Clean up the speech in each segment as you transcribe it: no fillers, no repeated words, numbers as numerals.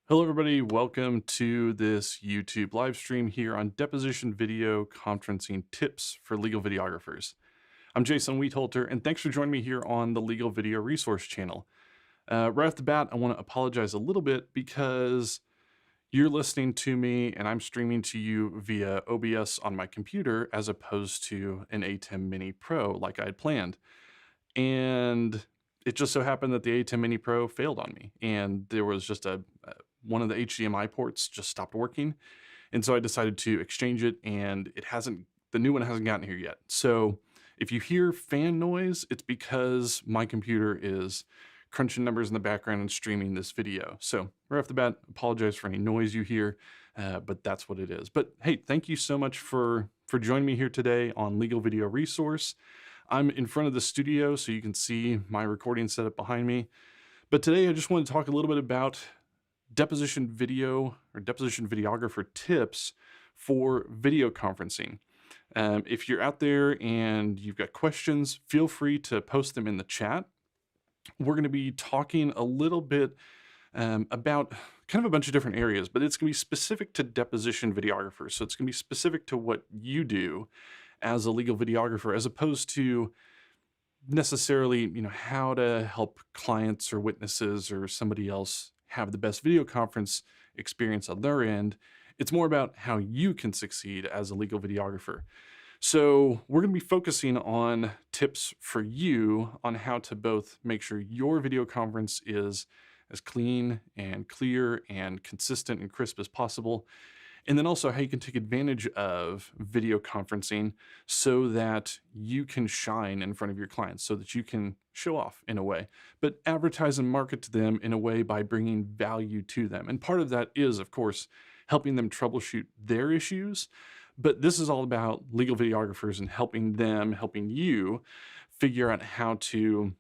Hello everybody, welcome to this YouTube live stream here on Deposition Video Conferencing Tips for Legal Videographers. I'm Jason Wietholter, and thanks for joining me here on the Legal Video Resource channel. Right off the bat, I want to apologize a little bit because you're listening to me and I'm streaming to you via OBS on my computer as opposed to an ATEM Mini Pro like I had planned. And it just so happened that the ATEM Mini Pro failed on me, and there was just one of the HDMI ports just stopped working, and so I decided to exchange it, and the new one hasn't gotten here yet. So if you hear fan noise, it's because my computer is crunching numbers in the background and streaming this video. So right off the bat, apologize for any noise you hear, but that's what it is. But hey, thank you so much for joining me here today on Legal Video Resource. I'm in front of the studio so you can see my recording setup behind me. But today I just want to talk a little bit about deposition video or deposition videographer tips for video conferencing. If you're out there and you've got questions, feel free to post them in the chat. We're going to be talking a little bit about kind of a bunch of different areas, but it's going to be specific to deposition videographers. So it's going to be specific to what you do as a legal videographer, as opposed to necessarily, how to help clients or witnesses or somebody else have the best video conference experience on their end. It's more about how you can succeed as a legal videographer. So we're going to be focusing on tips for you on how to both make sure your video conference is as clean and clear and consistent and crisp as possible, and then also how you can take advantage of video conferencing so that you can shine in front of your clients, so that you can show off in a way, but advertise and market to them in a way by bringing value to them. And part of that is, of course, helping them troubleshoot their issues. But this is all about legal videographers and helping you figure out how to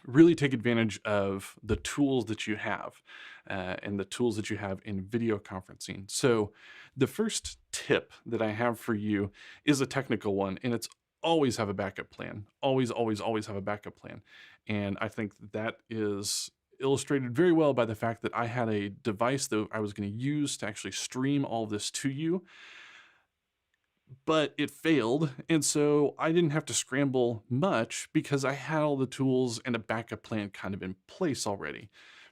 really take advantage of the tools that you have and the tools that you have in video conferencing. So the first tip that I have for you is a technical one, and it's always have a backup plan. Always, always, always have a backup plan. And I think that is illustrated very well by the fact that I had a device that I was going to use to actually stream all this to you, but it failed, and so I didn't have to scramble much because I had all the tools and a backup plan kind of in place already.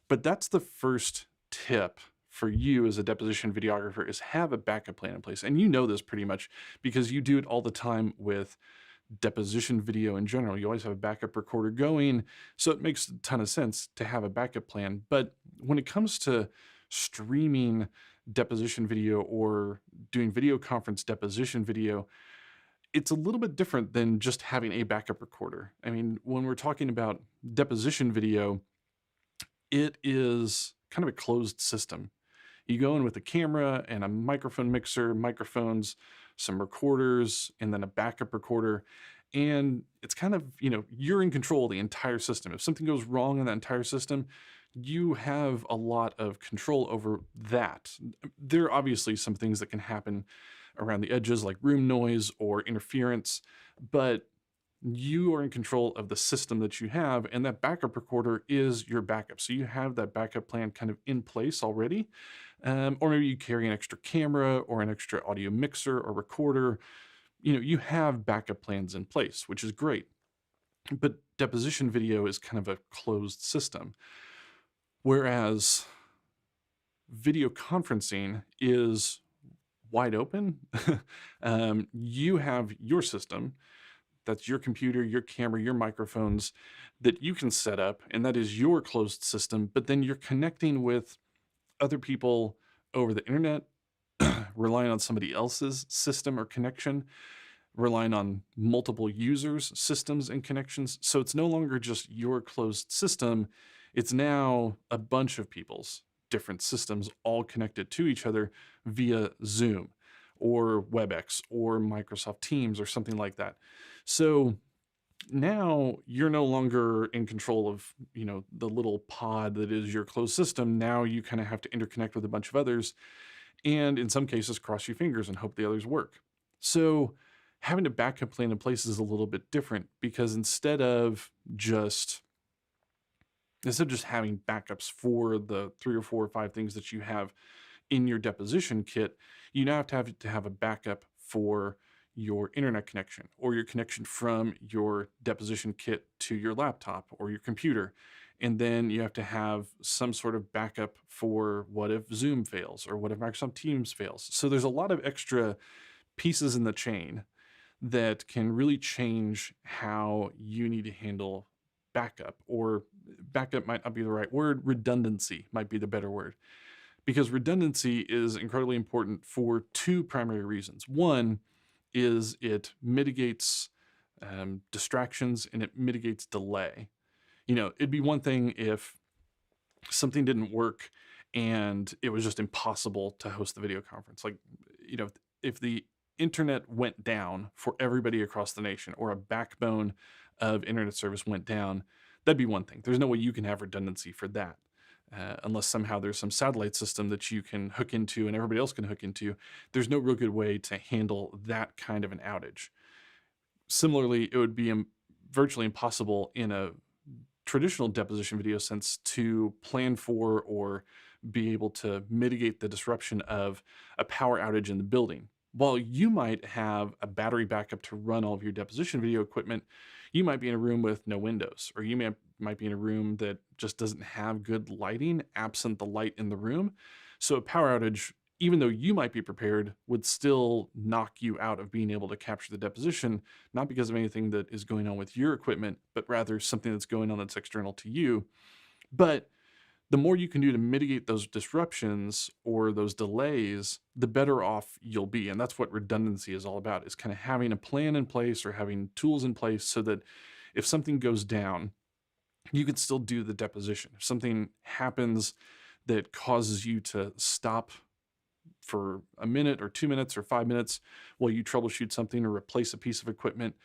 But that's the first tip for you as a deposition videographer, is have a backup plan in place. And you know this pretty much because you do it all the time with deposition video in general. You always have a backup recorder going, so it makes a ton of sense to have a backup plan. But when it comes to streaming deposition video or doing video conference deposition video, it's a little bit different than just having a backup recorder. I mean, when we're talking about deposition video, it is kind of a closed system. You go in with a camera and a microphone mixer, microphones, some recorders, and then a backup recorder. And it's kind of, you're in control of the entire system. If something goes wrong in that entire system, you have a lot of control over that. There are obviously some things that can happen around the edges, like room noise or interference, but you are in control of the system that you have, and that backup recorder is your backup. So you have that backup plan kind of in place already. Or maybe you carry an extra camera or an extra audio mixer or recorder. You have backup plans in place, which is great. But deposition video is kind of a closed system, whereas video conferencing is wide open. You have your system. That's your computer, your camera, your microphones that you can set up, and that is your closed system. But then you're connecting with other people over the internet, relying on somebody else's system or connection, relying on multiple users' systems and connections. So it's no longer just your closed system. It's now a bunch of people's different systems all connected to each other via Zoom or Webex or Microsoft Teams or something like that. So now you're no longer in control of, the little pod that is your closed system. Now you kind of have to interconnect with a bunch of others, and in some cases cross your fingers and hope the others work. So having a backup plan in place is a little bit different, because instead of just Instead of just having backups for the 3 or 4 or 5 things that you have in your deposition kit, you now have a backup for your internet connection or your connection from your deposition kit to your laptop or your computer. And then you have to have some sort of backup for what if Zoom fails or what if Microsoft Teams fails. So there's a lot of extra pieces in the chain that can really change how you need to handle backup, or backup might not be the right word, redundancy might be the better word, because redundancy is incredibly important for two primary reasons. One is it mitigates distractions and it mitigates delay. You know, it'd be one thing if something didn't work and it was just impossible to host the video conference. Like, you know, if the internet went down for everybody across the nation, or a backbone of internet service went down, that'd be one thing. There's no way you can have redundancy for that. Unless somehow there's some satellite system that you can hook into and everybody else can hook into. There's no real good way to handle that kind of an outage. Similarly, it would be virtually impossible in a traditional deposition video sense to plan for or be able to mitigate the disruption of a power outage in the building. While you might have a battery backup to run all of your deposition video equipment, you might be in a room with no windows, or you might be in a room that just doesn't have good lighting, absent the light in the room. So a power outage, even though you might be prepared, would still knock you out of being able to capture the deposition, not because of anything that is going on with your equipment, but rather something that's going on that's external to you. But the more you can do to mitigate those disruptions or those delays, the better off you'll be. And that's what redundancy is all about, is kind of having a plan in place or having tools in place so that if something goes down, you can still do the deposition. If something happens that causes you to stop for a minute or 2 minutes or 5 minutes while you troubleshoot something or replace a piece of equipment,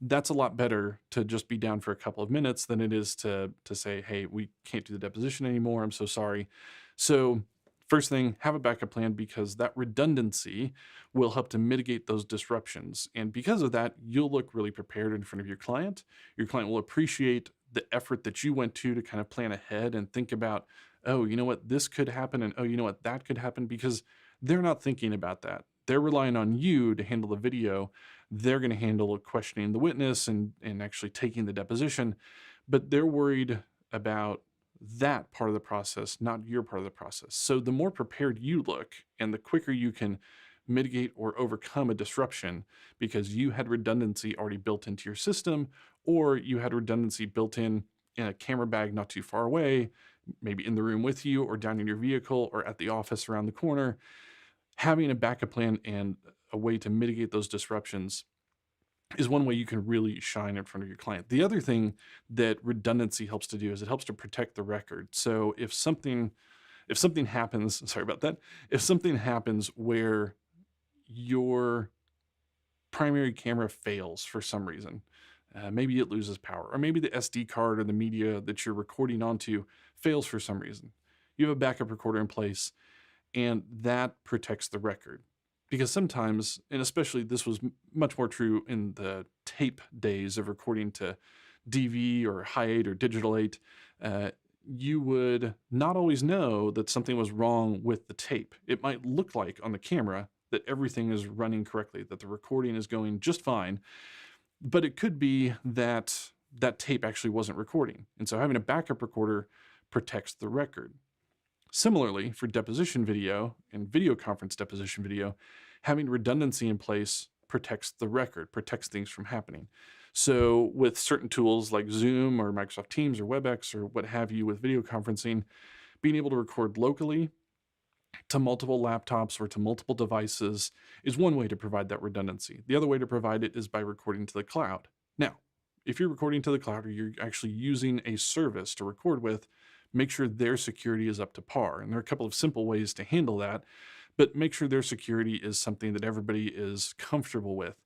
that's a lot better to just be down for a couple of minutes than it is to say, hey, we can't do the deposition anymore, I'm so sorry. So first thing, have a backup plan, because that redundancy will help to mitigate those disruptions. And because of that, you'll look really prepared in front of your client. Your client will appreciate the effort that you went to kind of plan ahead and think about, oh, you know what, this could happen, and oh, you know what, that could happen, because they're not thinking about that. They're relying on you to handle the video. They're going to handle questioning the witness and actually taking the deposition, but they're worried about that part of the process, not your part of the process. So the more prepared you look and the quicker you can mitigate or overcome a disruption because you had redundancy already built into your system, or you had redundancy built in a camera bag not too far away, maybe in the room with you or down in your vehicle or at the office around the corner, having a backup plan and a way to mitigate those disruptions is one way you can really shine in front of your client. The other thing that redundancy helps to do is it helps to protect the record. So if something happens, sorry about that, if something happens where your primary camera fails for some reason, maybe it loses power, or maybe the SD card or the media that you're recording onto fails for some reason, you have a backup recorder in place, and that protects the record. Because sometimes, and especially this was much more true in the tape days of recording to DV or high 8 or digital 8, you would not always know that something was wrong with the tape. It might look like on the camera that everything is running correctly, that the recording is going just fine, but it could be that that tape actually wasn't recording. And so having a backup recorder protects the record. Similarly, for deposition video and video conference deposition video, having redundancy in place protects the record, protects things from happening. So with certain tools like Zoom or Microsoft Teams or Webex or what have you with video conferencing, being able to record locally to multiple laptops or to multiple devices is one way to provide that redundancy. The other way to provide it is by recording to the cloud. Now, if you're recording to the cloud or you're actually using a service to record with, make sure their security is up to par. And there are a couple of simple ways to handle that, but make sure their security is something that everybody is comfortable with.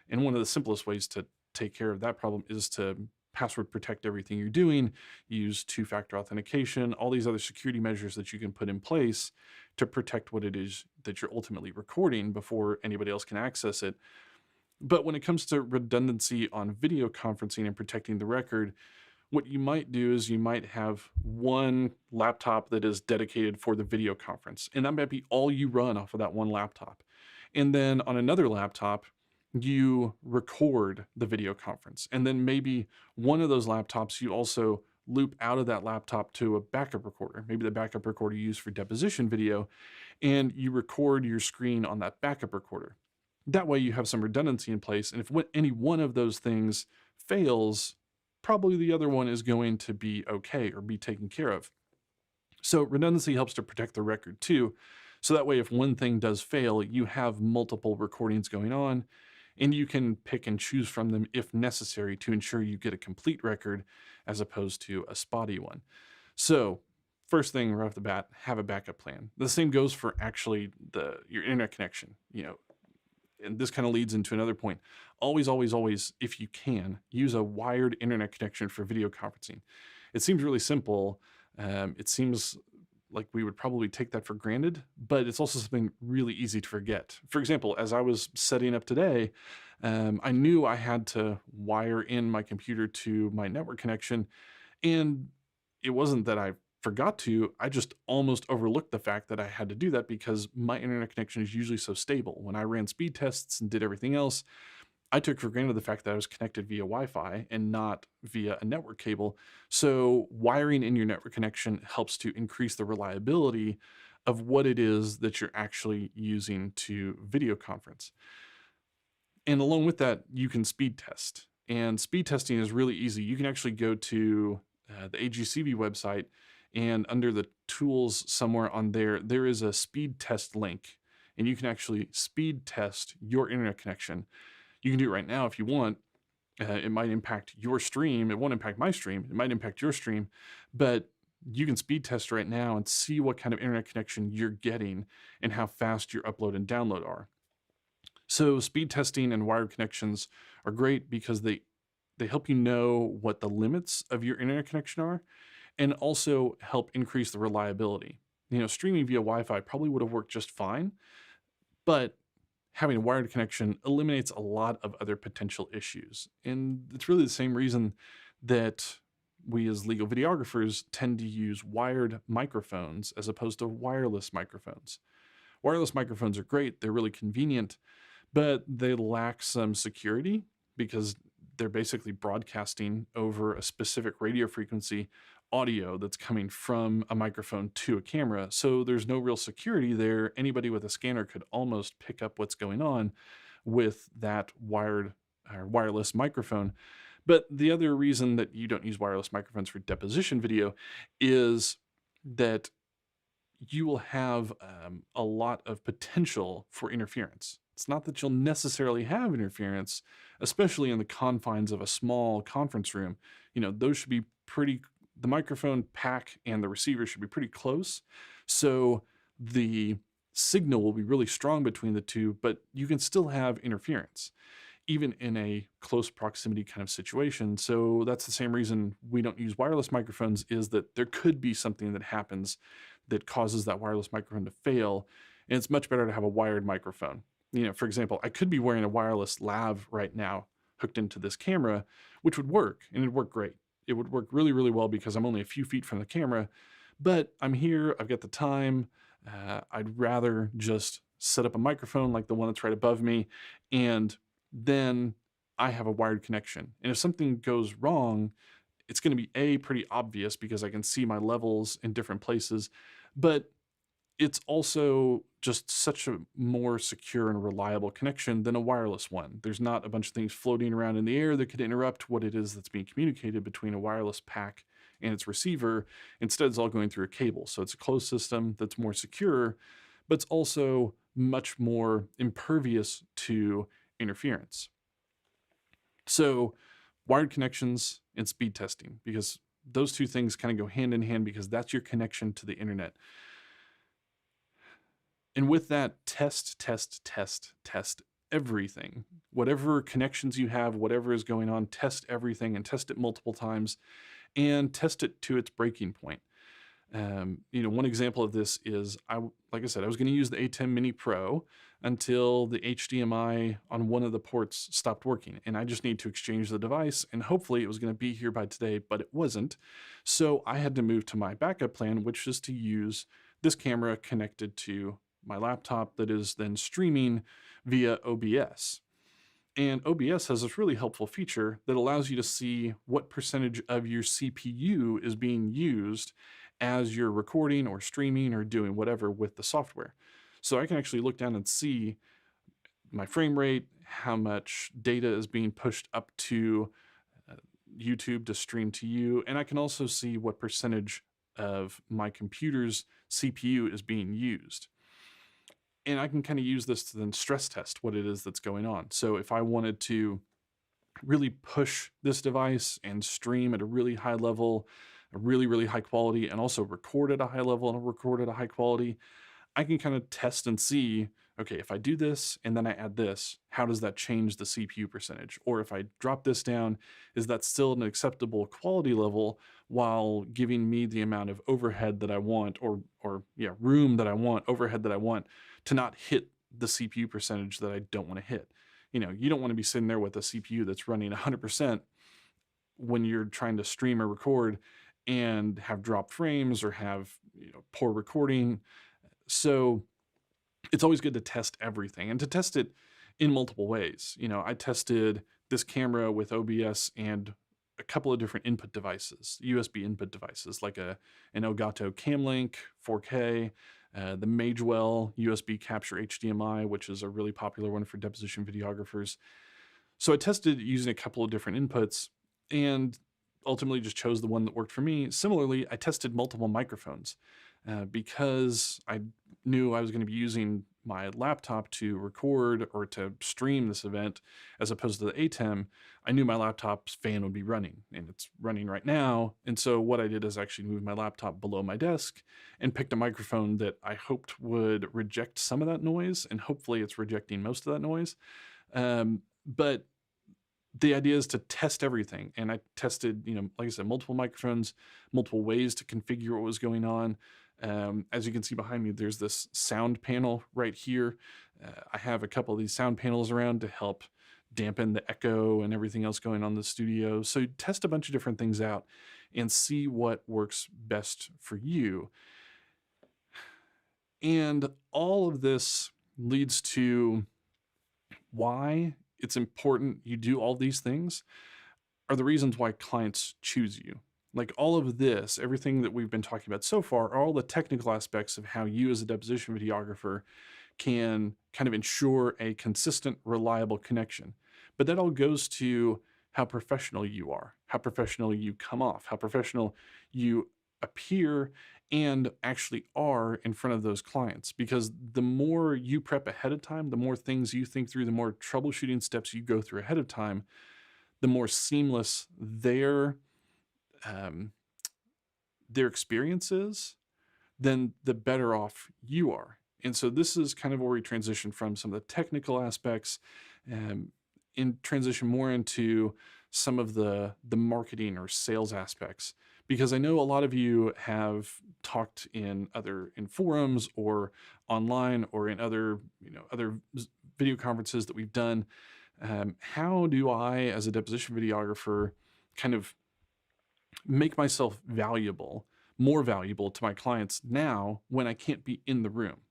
And one of the simplest ways to take care of that problem is to password protect everything you're doing, use two-factor authentication, all these other security measures that you can put in place to protect what it is that you're ultimately recording before anybody else can access it. But when it comes to redundancy on video conferencing and protecting the record, What you might do is you might have one laptop that is dedicated for the video conference, and that might be all you run off of that one laptop. And then on another laptop, you record the video conference. And then maybe one of those laptops, you also loop out of that laptop to a backup recorder, maybe the backup recorder you use for deposition video, and you record your screen on that backup recorder. That way you have some redundancy in place. And if any one of those things fails, probably the other one is going to be okay or be taken care of. So redundancy helps to protect the record too. So that way, if one thing does fail, you have multiple recordings going on, and you can pick and choose from them if necessary to ensure you get a complete record as opposed to a spotty one. So first thing right off the bat, have a backup plan. The same goes for actually your internet connection, and this kind of leads into another point. Always, always, always, if you can, use a wired internet connection for video conferencing. It seems really simple. It seems like we would probably take that for granted, but it's also something really easy to forget. For example, as I was setting up today, I knew I had to wire in my computer to my network connection, and it wasn't that I forgot to, I just almost overlooked the fact that I had to do that because my internet connection is usually so stable. When I ran speed tests and did everything else, I took for granted the fact that I was connected via Wi-Fi and not via a network cable. So wiring in your network connection helps to increase the reliability of what it is that you're actually using to video conference. And along with that, you can speed test. And speed testing is really easy. You can actually go to the AGCV website, and under the tools somewhere on there, there is a speed test link. And you can actually speed test your internet connection. You can do it right now if you want. It might impact your stream. It won't impact my stream. It might impact your stream, but you can speed test right now and see what kind of internet connection you're getting and how fast your upload and download are. So speed testing and wired connections are great because they help you know what the limits of your internet connection are and also help increase the reliability. Streaming via Wi-Fi probably would have worked just fine, but having a wired connection eliminates a lot of other potential issues. And it's really the same reason that we as legal videographers tend to use wired microphones as opposed to wireless microphones. Wireless microphones are great, they're really convenient, but they lack some security because they're basically broadcasting over a specific radio frequency audio that's coming from a microphone to a camera. So there's no real security there. Anybody with a scanner could almost pick up what's going on with that wired or wireless microphone. But the other reason that you don't use wireless microphones for deposition video is that you will have a lot of potential for interference. It's not that you'll necessarily have interference, especially in the confines of a small conference room. Those should be the microphone pack and the receiver should be pretty close. So the signal will be really strong between the two, but you can still have interference, even in a close proximity kind of situation. So that's the same reason we don't use wireless microphones, is that there could be something that happens that causes that wireless microphone to fail. And it's much better to have a wired microphone. For example, I could be wearing a wireless lav right now hooked into this camera, which would work, and it'd work great. It would work really, really well because I'm only a few feet from the camera, but I'm here, I've got the time. I'd rather just set up a microphone like the one that's right above me, and then I have a wired connection. And if something goes wrong, it's going to be pretty obvious because I can see my levels in different places, but it's also just such a more secure and reliable connection than a wireless one. There's not a bunch of things floating around in the air that could interrupt what it is that's being communicated between a wireless pack and its receiver. Instead, it's all going through a cable. So it's a closed system that's more secure, but it's also much more impervious to interference. So wired connections and speed testing, because those two things kind of go hand in hand because that's your connection to the internet. And with that, test everything. Whatever connections you have, whatever is going on, test everything and test it multiple times and test it to its breaking point. One example of this is like I said, I was going to use the A10 Mini Pro until the HDMI on one of the ports stopped working, and I just need to exchange the device, and hopefully it was going to be here by today, but it wasn't. So I had to move to my backup plan, which is to use this camera connected to my laptop that is then streaming via OBS. And OBS has this really helpful feature that allows you to see what percentage of your CPU is being used as you're recording or streaming or doing whatever with the software. So I can actually look down and see my frame rate, how much data is being pushed up to YouTube to stream to you, and I can also see what percentage of my computer's CPU is being used. And I can kind of use this to then stress test what it is that's going on. So if I wanted to really push this device and stream at a really high level, a really, really high quality, and also record at a high level and record at a high quality, I can kind of test and see, okay, if I do this and then I add this, how does that change the CPU percentage? Or if I drop this down, is that still an acceptable quality level while giving me the amount of overhead that I want, or room that I want, overhead that I want, to not hit the CPU percentage that I don't want to hit? You don't want to be sitting there with a CPU that's running 100% when you're trying to stream or record and have dropped frames or have poor recording. So it's always good to test everything and to test it in multiple ways. I tested this camera with OBS and a couple of different input devices, USB input devices, like an Elgato Camlink 4K, the Magewell USB Capture HDMI, which is a really popular one for deposition videographers. So I tested using a couple of different inputs and ultimately just chose the one that worked for me. Similarly, I tested multiple microphones because I knew I was going to be using my laptop to record or to stream this event as opposed to the ATEM. I knew my laptop's fan would be running, and it's running right now. And so what I did is actually move my laptop below my desk and picked a microphone that I hoped would reject some of that noise, and hopefully it's rejecting most of that noise. But the idea is to test everything. And I tested, like I said, multiple microphones, multiple ways to configure what was going on. As you can see behind me, there's this sound panel right here. I have a couple of these sound panels around to help dampen the echo and everything else going on in the studio. So test a bunch of different things out and see what works best for you. And all of this leads to why it's important you do all these things are the reasons why clients choose you. Like all of this, everything that we've been talking about so far, are all the technical aspects of how you as a deposition videographer can kind of ensure a consistent, reliable connection. But that all goes to how professional you are, how professional you come off, how professional you appear and actually are in front of those clients. Because the more you prep ahead of time, the more things you think through, the more troubleshooting steps you go through ahead of time, the more seamless their experience is, then the better off you are. And so this is kind of where we transition from some of the technical aspects and transition more into some of the marketing or sales aspects. Because I know a lot of you have talked in forums or online or in other video conferences that we've done. How do I, as a deposition videographer, kind of make myself more valuable to my clients now when I can't be in the room?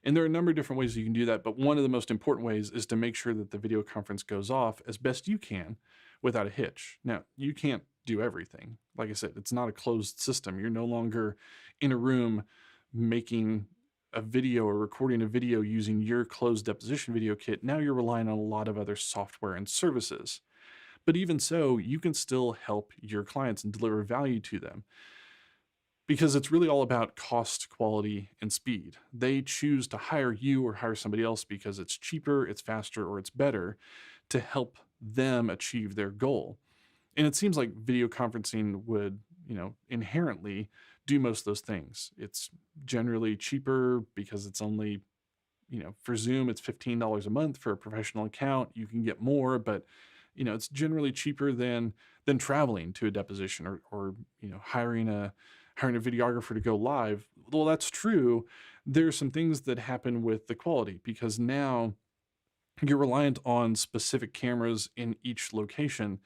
And there are a number of different ways you can do that, but one of the most important ways is to make sure that the video conference goes off as best you can without a hitch. Now, you can't do everything. Like I said, it's not a closed system. You're no longer in a room making a video or recording a video using your closed deposition video kit. Now you're relying on a lot of other software and services. But even so, you can still help your clients and deliver value to them, because it's really all about cost, quality, and speed. They choose to hire you or hire somebody else because it's cheaper, it's faster, or it's better to help them achieve their goal. And it seems like video conferencing would, inherently do most of those things. It's generally cheaper because it's only, for Zoom, it's $15 a month. For a professional account, you can get more, but it's generally cheaper than traveling to a deposition or hiring a hiring a videographer to go live. Well, that's true. There's some things that happen with the quality because now you're reliant on specific cameras in each location.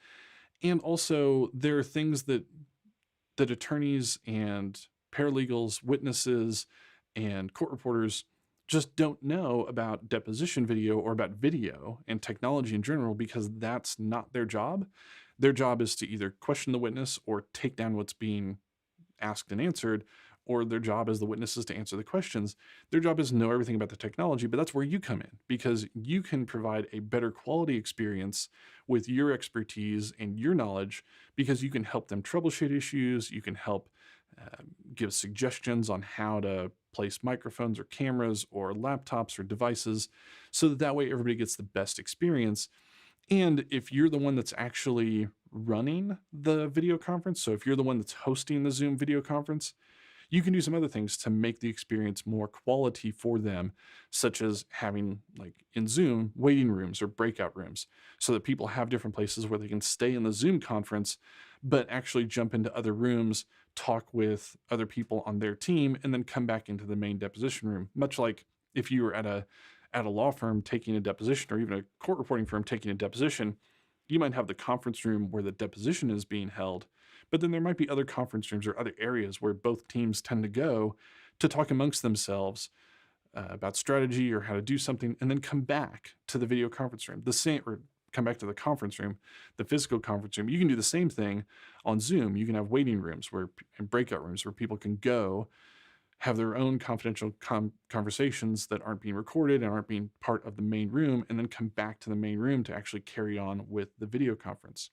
And also there are things that attorneys and paralegals, witnesses, and court reporters just don't know about deposition video or about video and technology in general because that's not their job. Their job is to either question the witness or take down what's being asked and answered, or their job as the witnesses to answer the questions. Their job is to know everything about the technology, but that's where you come in because you can provide a better quality experience with your expertise and your knowledge because you can help them troubleshoot issues. You can help give suggestions on how to place microphones or cameras or laptops or devices so that way everybody gets the best experience. And if you're the one that's actually running the video conference, so if you're the one that's hosting the Zoom video conference, you can do some other things to make the experience more quality for them, such as having, like in Zoom, waiting rooms or breakout rooms, so that people have different places where they can stay in the Zoom conference, but actually jump into other rooms, talk with other people on their team, and then come back into the main deposition room. Much like if you were at a law firm taking a deposition, or even a court reporting firm taking a deposition, you might have the conference room where the deposition is being held, but then there might be other conference rooms or other areas where both teams tend to go to talk amongst themselves about strategy or how to do something, and then come back to the video conference room. The same, or come back to the conference room, the physical conference room. You can do the same thing on Zoom. You can have waiting rooms and breakout rooms where people can go have their own confidential conversations that aren't being recorded and aren't being part of the main room, and then come back to the main room to actually carry on with the video conference.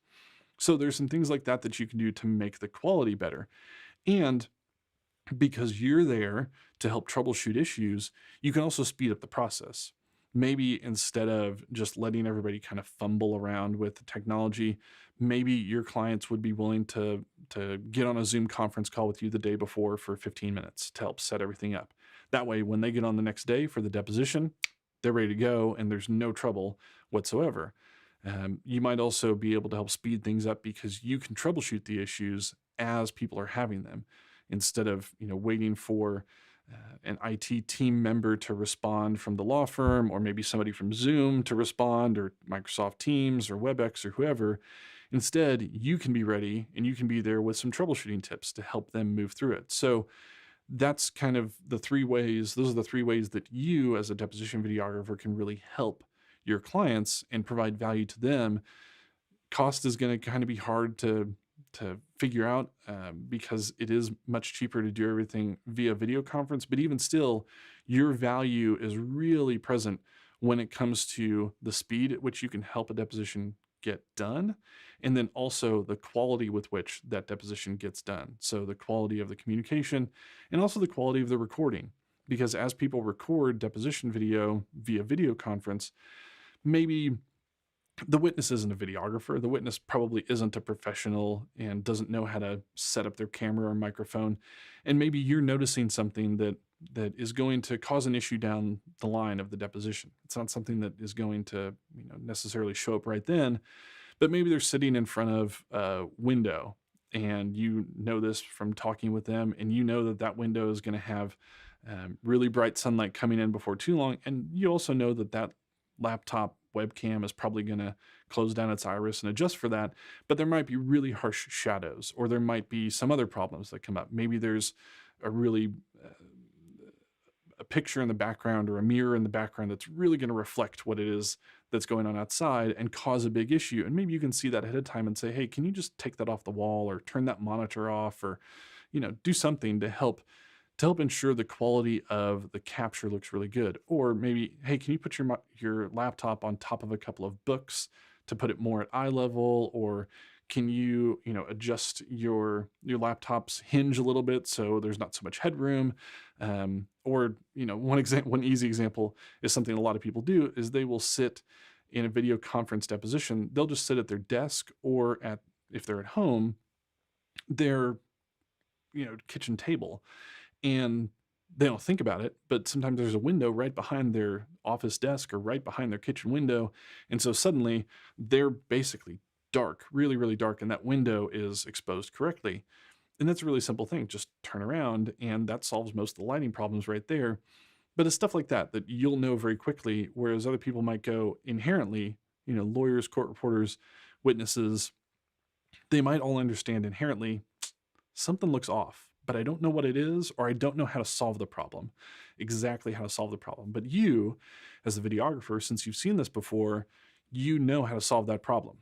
So there's some things like that that you can do to make the quality better. And because you're there to help troubleshoot issues, you can also speed up the process. Maybe instead of just letting everybody kind of fumble around with the technology, maybe your clients would be willing to get on a Zoom conference call with you the day before for 15 minutes to help set everything up. That way, when they get on the next day for the deposition, they're ready to go and there's no trouble whatsoever. You might also be able to help speed things up because you can troubleshoot the issues as people are having them, instead of waiting for an IT team member to respond from the law firm, or maybe somebody from Zoom to respond, or Microsoft Teams or Webex or whoever. Instead, you can be ready and you can be there with some troubleshooting tips to help them move through it. So that's kind of the three ways. Those are the three ways that you as a deposition videographer can really help your clients and provide value to them. Cost is going to kind of be hard to figure out because it is much cheaper to do everything via video conference. But even still, your value is really present when it comes to the speed at which you can help a deposition get done, and then also the quality with which that deposition gets done. So the quality of the communication and also the quality of the recording. Because as people record deposition video via video conference, maybe the witness isn't a videographer. The witness probably isn't a professional and doesn't know how to set up their camera or microphone. And maybe you're noticing something that is going to cause an issue down the line of the deposition. It's not something that is going to necessarily show up right then, but maybe they're sitting in front of a window and you know this from talking with them, and you know that window is going to have really bright sunlight coming in before too long. And you also know that laptop webcam is probably going to close down its iris and adjust for that, but there might be really harsh shadows, or there might be some other problems that come up. Maybe there's a really a picture in the background or a mirror in the background that's really going to reflect what it is that's going on outside and cause a big issue. And maybe you can see that ahead of time and say, hey, can you just take that off the wall, or turn that monitor off, or do something to help ensure the quality of the capture looks really good. Or maybe, hey, can you put your laptop on top of a couple of books to put it more at eye level? Or can you, adjust your laptop's hinge a little bit so there's not so much headroom? Or, one easy example is something a lot of people do is they will sit in a video conference deposition. They'll just sit at their desk, or if they're at home, their, kitchen table. And they don't think about it, but sometimes there's a window right behind their office desk or right behind their kitchen window. And so suddenly they're basically dark, really, really dark, and that window is exposed correctly. And that's a really simple thing. Just turn around and that solves most of the lighting problems right there. But it's stuff like that that you'll know very quickly, whereas other people might go inherently, lawyers, court reporters, witnesses, they might all understand inherently something looks off, but I don't know what it is, or I don't know how to solve the problem, exactly how to solve the problem. But you, as a videographer, since you've seen this before, you know how to solve that problem.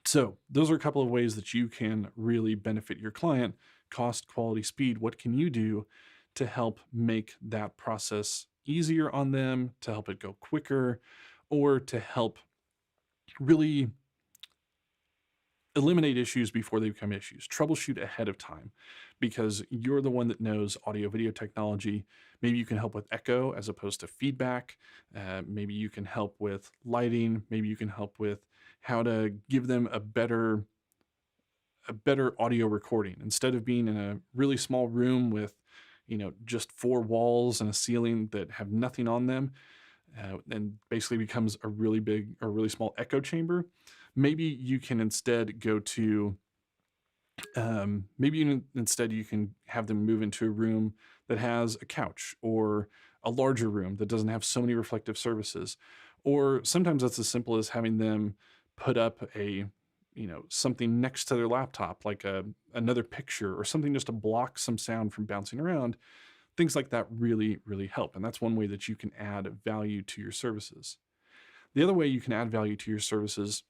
So those are a couple of ways that you can really benefit your client: cost, quality, speed. What can you do to help make that process easier on them, to help it go quicker, or to help really eliminate issues before they become issues? Troubleshoot ahead of time, because you're the one that knows audio video technology. Maybe you can help with echo as opposed to feedback. Maybe you can help with lighting. Maybe you can help with how to give them a better audio recording, instead of being in a really small room with just four walls and a ceiling that have nothing on them, and basically becomes a really big or really small echo chamber. Maybe you can instead go to instead you can have them move into a room that has a couch, or a larger room that doesn't have so many reflective surfaces. Or sometimes that's as simple as having them put up a something next to their laptop, like another picture or something, just to block some sound from bouncing around. Things like that really, really help. And that's one way that you can add value to your services. The other way you can add value to your services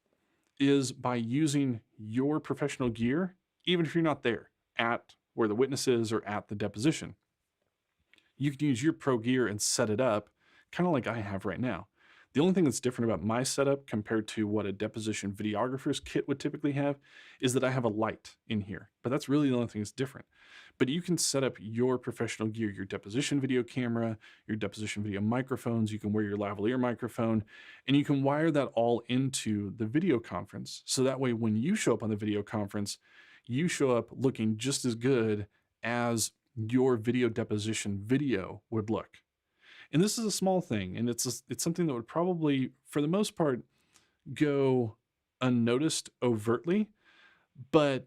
is by using your professional gear, even if you're not there at where the witness is or at the deposition. You can use your pro gear and set it up kind of like I have right now. The only thing that's different about my setup compared to what a deposition videographer's kit would typically have is that I have a light in here, but that's really the only thing that's different. But you can set up your professional gear, your deposition video camera, your deposition video microphones. You can wear your lavalier microphone, and you can wire that all into the video conference. So that way, when you show up on the video conference, you show up looking just as good as your video deposition video would look. And this is a small thing, and it's something that would probably, for the most part, go unnoticed overtly, but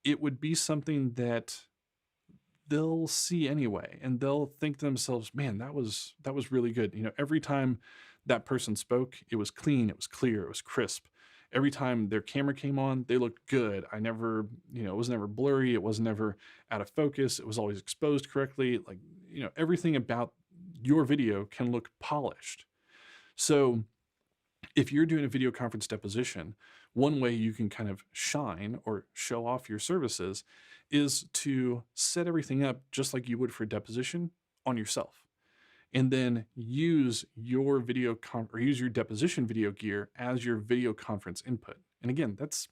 it would be something that they'll see anyway, and they'll think to themselves, man, that was really good. Every time that person spoke, it was clean, it was clear, it was crisp. Every time their camera came on, they looked good. I never, it was never blurry, it was never out of focus, it was always exposed correctly. Like, everything about your video can look polished. So if you're doing a video conference deposition, one way you can kind of shine or show off your services is to set everything up just like you would for a deposition on yourself, and then use your use your deposition video gear as your video conference input. And again, that's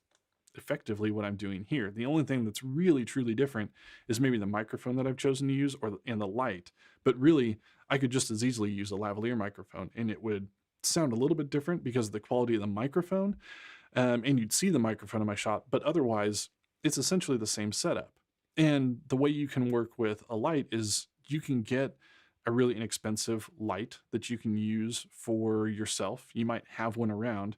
effectively what I'm doing here. The only thing that's really truly different is maybe the microphone that I've chosen to use, and the light. But really, I could just as easily use a lavalier microphone, and it would sound a little bit different because of the quality of the microphone, and you'd see the microphone in my shot, but otherwise it's essentially the same setup. And the way you can work with a light is you can get a really inexpensive light that you can use for yourself. You might have one around,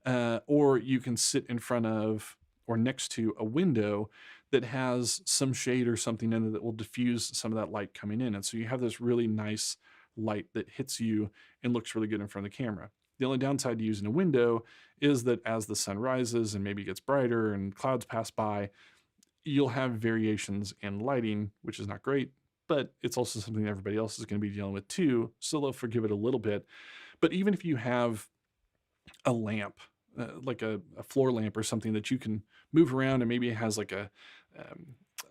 or you can sit in front of or next to a window that has some shade or something in it that will diffuse some of that light coming in. And so you have this really nice light that hits you and looks really good in front of the camera. The only downside to using a window is that as the sun rises and maybe gets brighter and clouds pass by, you'll have variations in lighting, which is not great, but it's also something that everybody else is going to be dealing with too, so they'll forgive it a little bit. But even if you have a lamp, like a floor lamp or something that you can move around, and maybe it has like a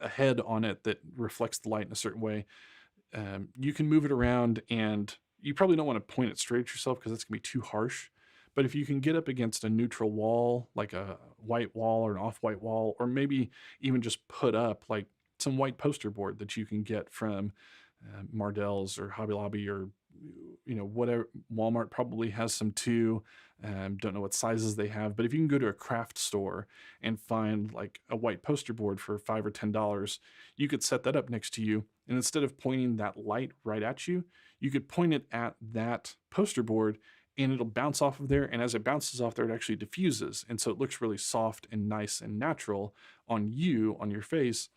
head on it that reflects the light in a certain way, you can move it around, and you probably don't want to point it straight at yourself because that's going to be too harsh. But if you can get up against a neutral wall, like a white wall or an off-white wall, or maybe even just put up like some white poster board that you can get from Mardel's or Hobby Lobby, or whatever. Walmart probably has some too. Don't know what sizes they have, but if you can go to a craft store and find like a white poster board for $5 or $10, you could set that up next to you. And instead of pointing that light right at you, you could point it at that poster board, and it'll bounce off of there. And as it bounces off there, it actually diffuses. And so it looks really soft and nice and natural on you, on your face.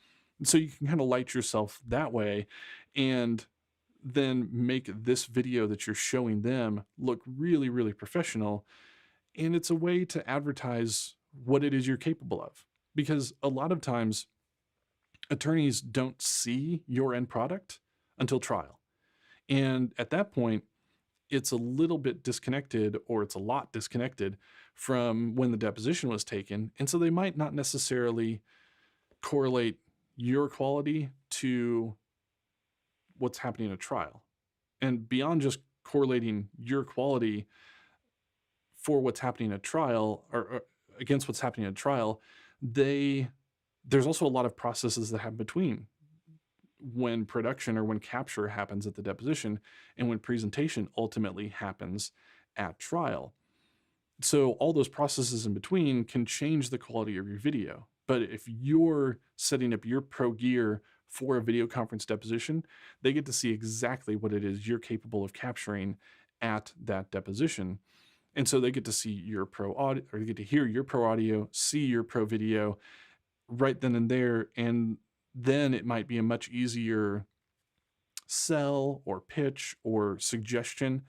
So you can kind of light yourself that way and then make this video that you're showing them look really, really professional. And it's a way to advertise what it is you're capable of. Because a lot of times attorneys don't see your end product until trial. And at that point, it's a little bit disconnected, or it's a lot disconnected from when the deposition was taken. And so they might not necessarily correlate your quality to what's happening in a trial. And beyond just correlating your quality for what's happening at trial, or against what's happening at trial, there's also a lot of processes that happen between when production or when capture happens at the deposition and when presentation ultimately happens at trial. So all those processes in between can change the quality of your video. But if you're setting up your pro gear for a video conference deposition, they get to see exactly what it is you're capable of capturing at that deposition. And so they get to see your pro audio, or they get to hear your pro audio, see your pro video right then and there. And then it might be a much easier sell or pitch or suggestion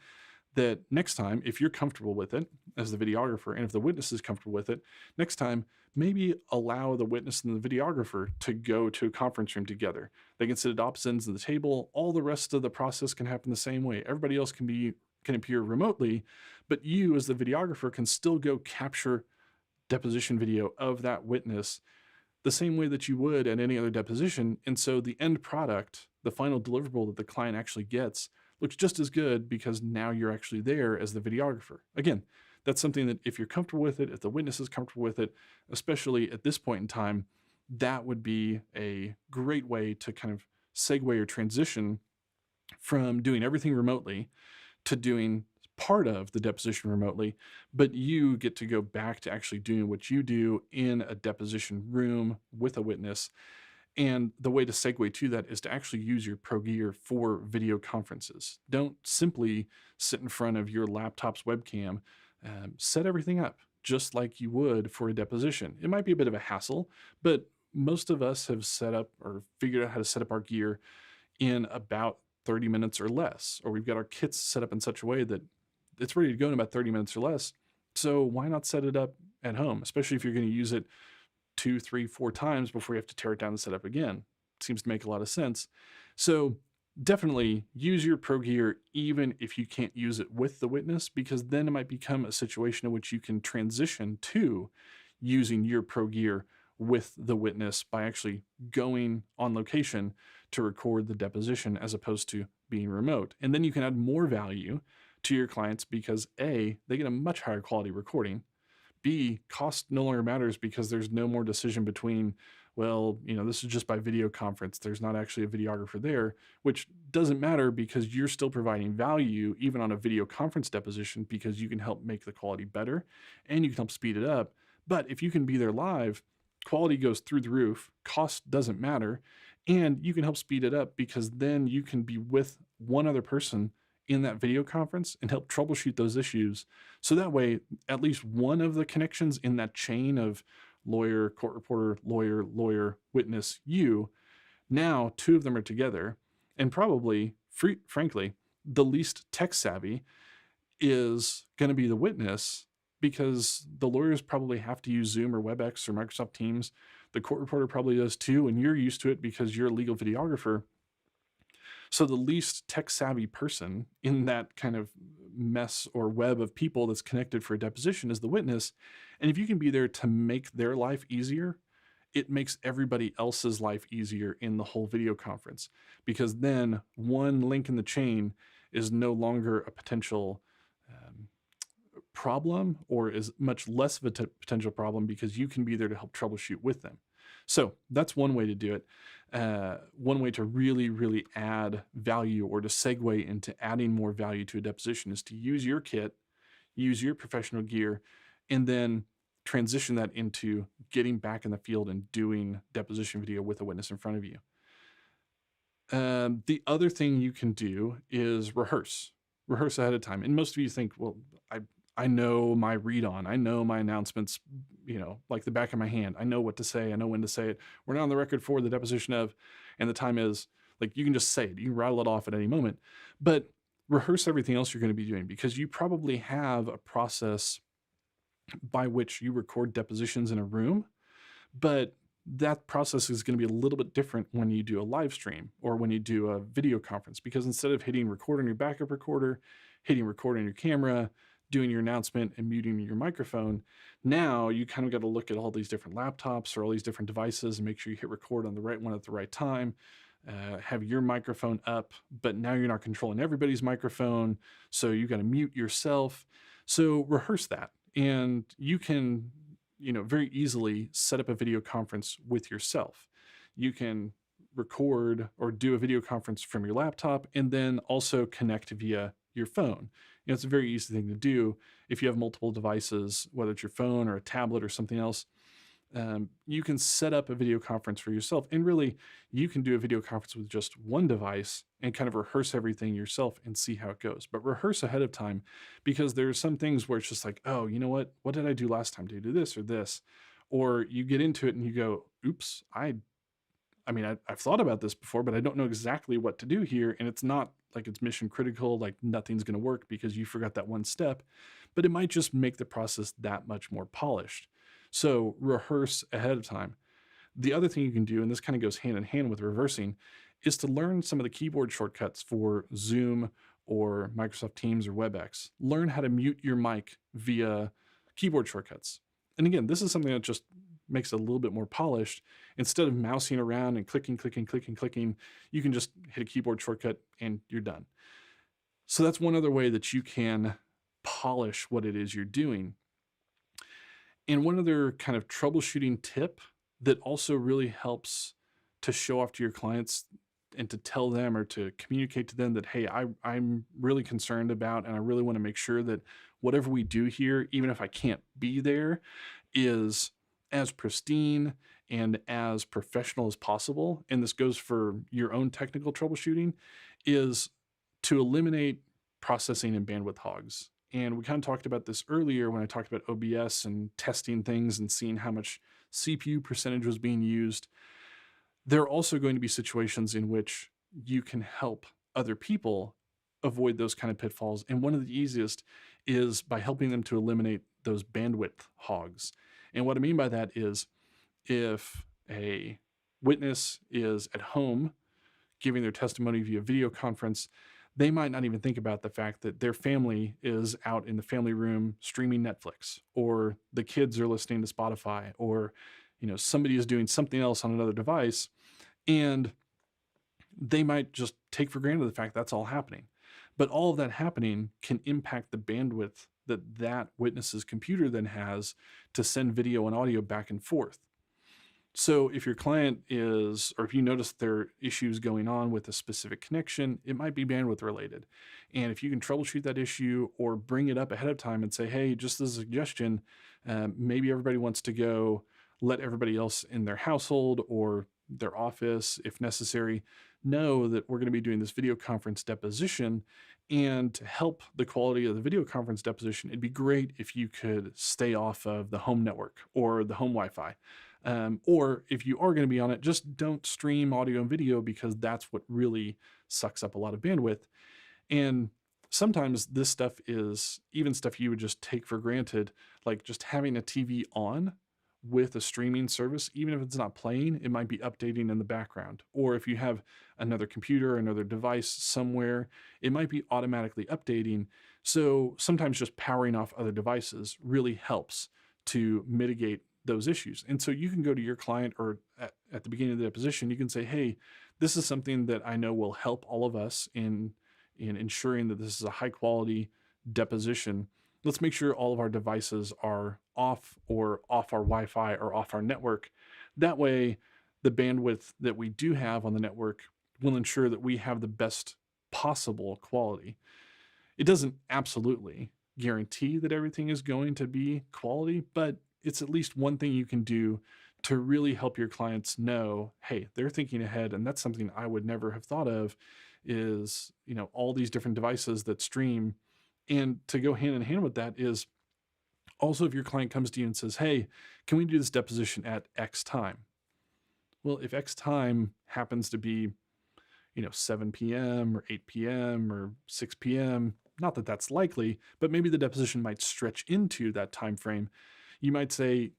that next time, if you're comfortable with it as the videographer, and if the witness is comfortable with it, next time, maybe allow the witness and the videographer to go to a conference room together. They can sit at opposite ends of the table. All the rest of the process can happen the same way. Everybody else can appear remotely, but you as the videographer can still go capture deposition video of that witness the same way that you would at any other deposition. And so the end product, the final deliverable that the client actually gets, looks just as good because now you're actually there as the videographer. Again, that's something that if you're comfortable with it, if the witness is comfortable with it, especially at this point in time, that would be a great way to kind of segue or transition from doing everything remotely to doing part of the deposition remotely, but you get to go back to actually doing what you do in a deposition room with a witness. And the way to segue to that is to actually use your pro gear for video conferences. Don't simply sit in front of your laptop's webcam. Set everything up just like you would for a deposition. It might be a bit of a hassle, but most of us have set up or figured out how to set up our gear in about 30 minutes or less, or we've got our kits set up in such a way that it's ready to go in about 30 minutes or less. So why not set it up at home, especially if you're going to use it 2, 3, 4 times before you have to tear it down and set up again? Seems to make a lot of sense. So definitely use your pro gear even if you can't use it with the witness, because then it might become a situation in which you can transition to using your pro gear with the witness by actually going on location to record the deposition as opposed to being remote. And then you can add more value to your clients because A, they get a much higher quality recording. B, cost no longer matters because there's no more decision between, well, this is just by video conference. There's not actually a videographer there, which doesn't matter because you're still providing value even on a video conference deposition because you can help make the quality better and you can help speed it up. But if you can be there live, quality goes through the roof, cost doesn't matter, and you can help speed it up because then you can be with one other person in that video conference and help troubleshoot those issues. So that way, at least one of the connections in that chain of lawyer, court reporter, lawyer, witness, you, now 2 of them are together. And probably, frankly, the least tech savvy is going to be the witness because the lawyers probably have to use Zoom or Webex or Microsoft Teams. The court reporter probably does too, and you're used to it because you're a legal videographer. So the least tech savvy person in that kind of mess or web of people that's connected for a deposition is the witness. And if you can be there to make their life easier, it makes everybody else's life easier in the whole video conference, because then one link in the chain is no longer a potential problem, or is much less of a potential problem because you can be there to help troubleshoot with them. So that's one way to do it. One way to really, really add value or to segue into adding more value to a deposition is to use your kit, use your professional gear, and then transition that into getting back in the field and doing deposition video with a witness in front of you. The other thing you can do is rehearse ahead of time. And most of you think, well, I know my read on, I know my announcements like the back of my hand. I know what to say. I know when to say it. We're not on the record for the deposition of, and the time is, like, you can just say it. You can rattle it off at any moment, but rehearse everything else you're going to be doing, because you probably have a process by which you record depositions in a room, but that process is going to be a little bit different when you do a live stream or when you do a video conference, because instead of hitting record on your backup recorder, hitting record on your camera, doing your announcement and muting your microphone, now you kind of got to look at all these different laptops or all these different devices and make sure you hit record on the right one at the right time. Have your microphone up, but now you're not controlling everybody's microphone, so you got to mute yourself. So rehearse that, and you can very easily set up a video conference with yourself. You can record or do a video conference from your laptop and then also connect via your phone. It's a very easy thing to do if you have multiple devices, whether it's your phone or a tablet or something else. You can set up a video conference for yourself, and really you can do a video conference with just one device and kind of rehearse everything yourself and see how it goes. But rehearse ahead of time, because there's some things where it's just like, oh, you know what did I do last time? Did I do this or this? Or you get into it and you go, oops, I've thought about this before, but I don't know exactly what to do here. And it's not like it's mission critical, like nothing's going to work because you forgot that one step, but it might just make the process that much more polished. So rehearse ahead of time. The other thing you can do, and this kind of goes hand in hand with reversing, is to learn some of the keyboard shortcuts for Zoom or Microsoft Teams or Webex. Learn how to mute your mic via keyboard shortcuts. And again, this is something that just makes it a little bit more polished. Instead of mousing around and clicking, you can just hit a keyboard shortcut and you're done. So that's one other way that you can polish what it is you're doing. And one other kind of troubleshooting tip that also really helps to show off to your clients and to tell them or to communicate to them that, hey, I'm really concerned about, and I really want to make sure that whatever we do here, even if I can't be there, is as pristine and as professional as possible. And this goes for your own technical troubleshooting, is to eliminate processing and bandwidth hogs. And we kind of talked about this earlier when I talked about OBS and testing things and seeing how much CPU percentage was being used. There are also going to be situations in which you can help other people avoid those kind of pitfalls. And one of the easiest is by helping them to eliminate those bandwidth hogs. And what I mean by that is, if a witness is at home giving their testimony via video conference, they might not even think about the fact that their family is out in the family room streaming Netflix, or the kids are listening to Spotify, or somebody is doing something else on another device, and they might just take for granted the fact that's all happening. But all of that happening can impact the bandwidth that witness's computer then has to send video and audio back and forth. So if your client is, or if you notice there are issues going on with a specific connection, it might be bandwidth related. And if you can troubleshoot that issue or bring it up ahead of time and say, hey, just as a suggestion, maybe everybody wants to go, let everybody else in their household or their office, if necessary, know that we're going to be doing this video conference deposition. And to help the quality of the video conference deposition, it'd be great if you could stay off of the home network or the home Wi-Fi. Or if you are going to be on it, just don't stream audio and video, because that's what really sucks up a lot of bandwidth. And sometimes this stuff is even stuff you would just take for granted, like just having a TV on with a streaming service. Even if it's not playing, it might be updating in the background. Or if you have another computer, another device somewhere, it might be automatically updating. So sometimes just powering off other devices really helps to mitigate those issues. And so you can go to your client, or at the beginning of the deposition, you can say, hey, this is something that I know will help all of us in ensuring that this is a high quality deposition. Let's make sure all of our devices are off, or off our Wi-Fi or off our network. That way, the bandwidth that we do have on the network will ensure that we have the best possible quality. It doesn't absolutely guarantee that everything is going to be quality, but it's at least one thing you can do to really help your clients know, hey, they're thinking ahead. And that's something I would never have thought of, is, all these different devices that stream. And to go hand in hand with that is Also, if your client comes to you and says, hey, can we do this deposition at X time? Well, if X time happens to be, 7 p.m. or 8 p.m. or 6 p.m., not that that's likely, but maybe the deposition might stretch into that time frame. You might say,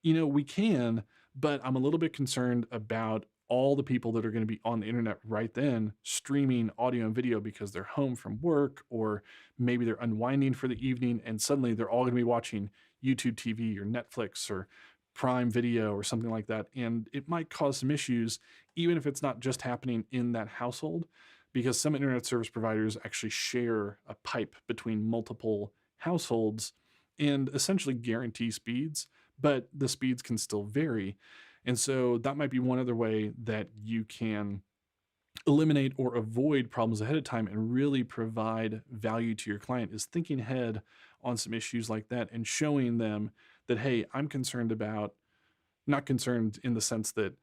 we can, but I'm a little bit concerned about all the people that are going to be on the internet right then streaming audio and video because they're home from work, or maybe they're unwinding for the evening and suddenly they're all going to be watching YouTube TV or Netflix or Prime Video or something like that. And it might cause some issues, even if it's not just happening in that household, because some internet service providers actually share a pipe between multiple households and essentially guarantee speeds, but the speeds can still vary. And so that might be one other way that you can eliminate or avoid problems ahead of time and really provide value to your client, is thinking ahead on some issues like that and showing them that, hey, I'm concerned about, not concerned in the sense that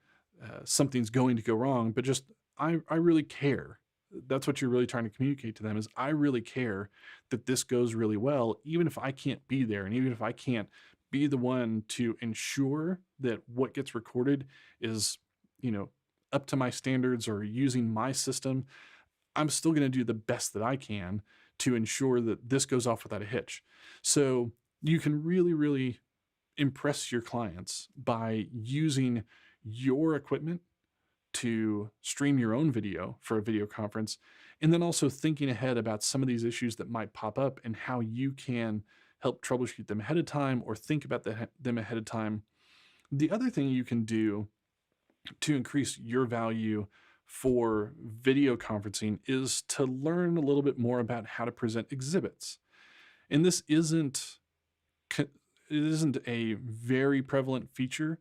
something's going to go wrong, but just I really care. That's what you're really trying to communicate to them, is I really care that this goes really well, even if I can't be there. And even if I can't be the one to ensure that what gets recorded is, up to my standards or using my system, I'm still going to do the best that I can to ensure that this goes off without a hitch. So you can really, really impress your clients by using your equipment to stream your own video for a video conference, and then also thinking ahead about some of these issues that might pop up and how you can help troubleshoot them ahead of time or think about them ahead of time. The other thing you can do to increase your value for video conferencing is to learn a little bit more about how to present exhibits. And this isn't a very prevalent feature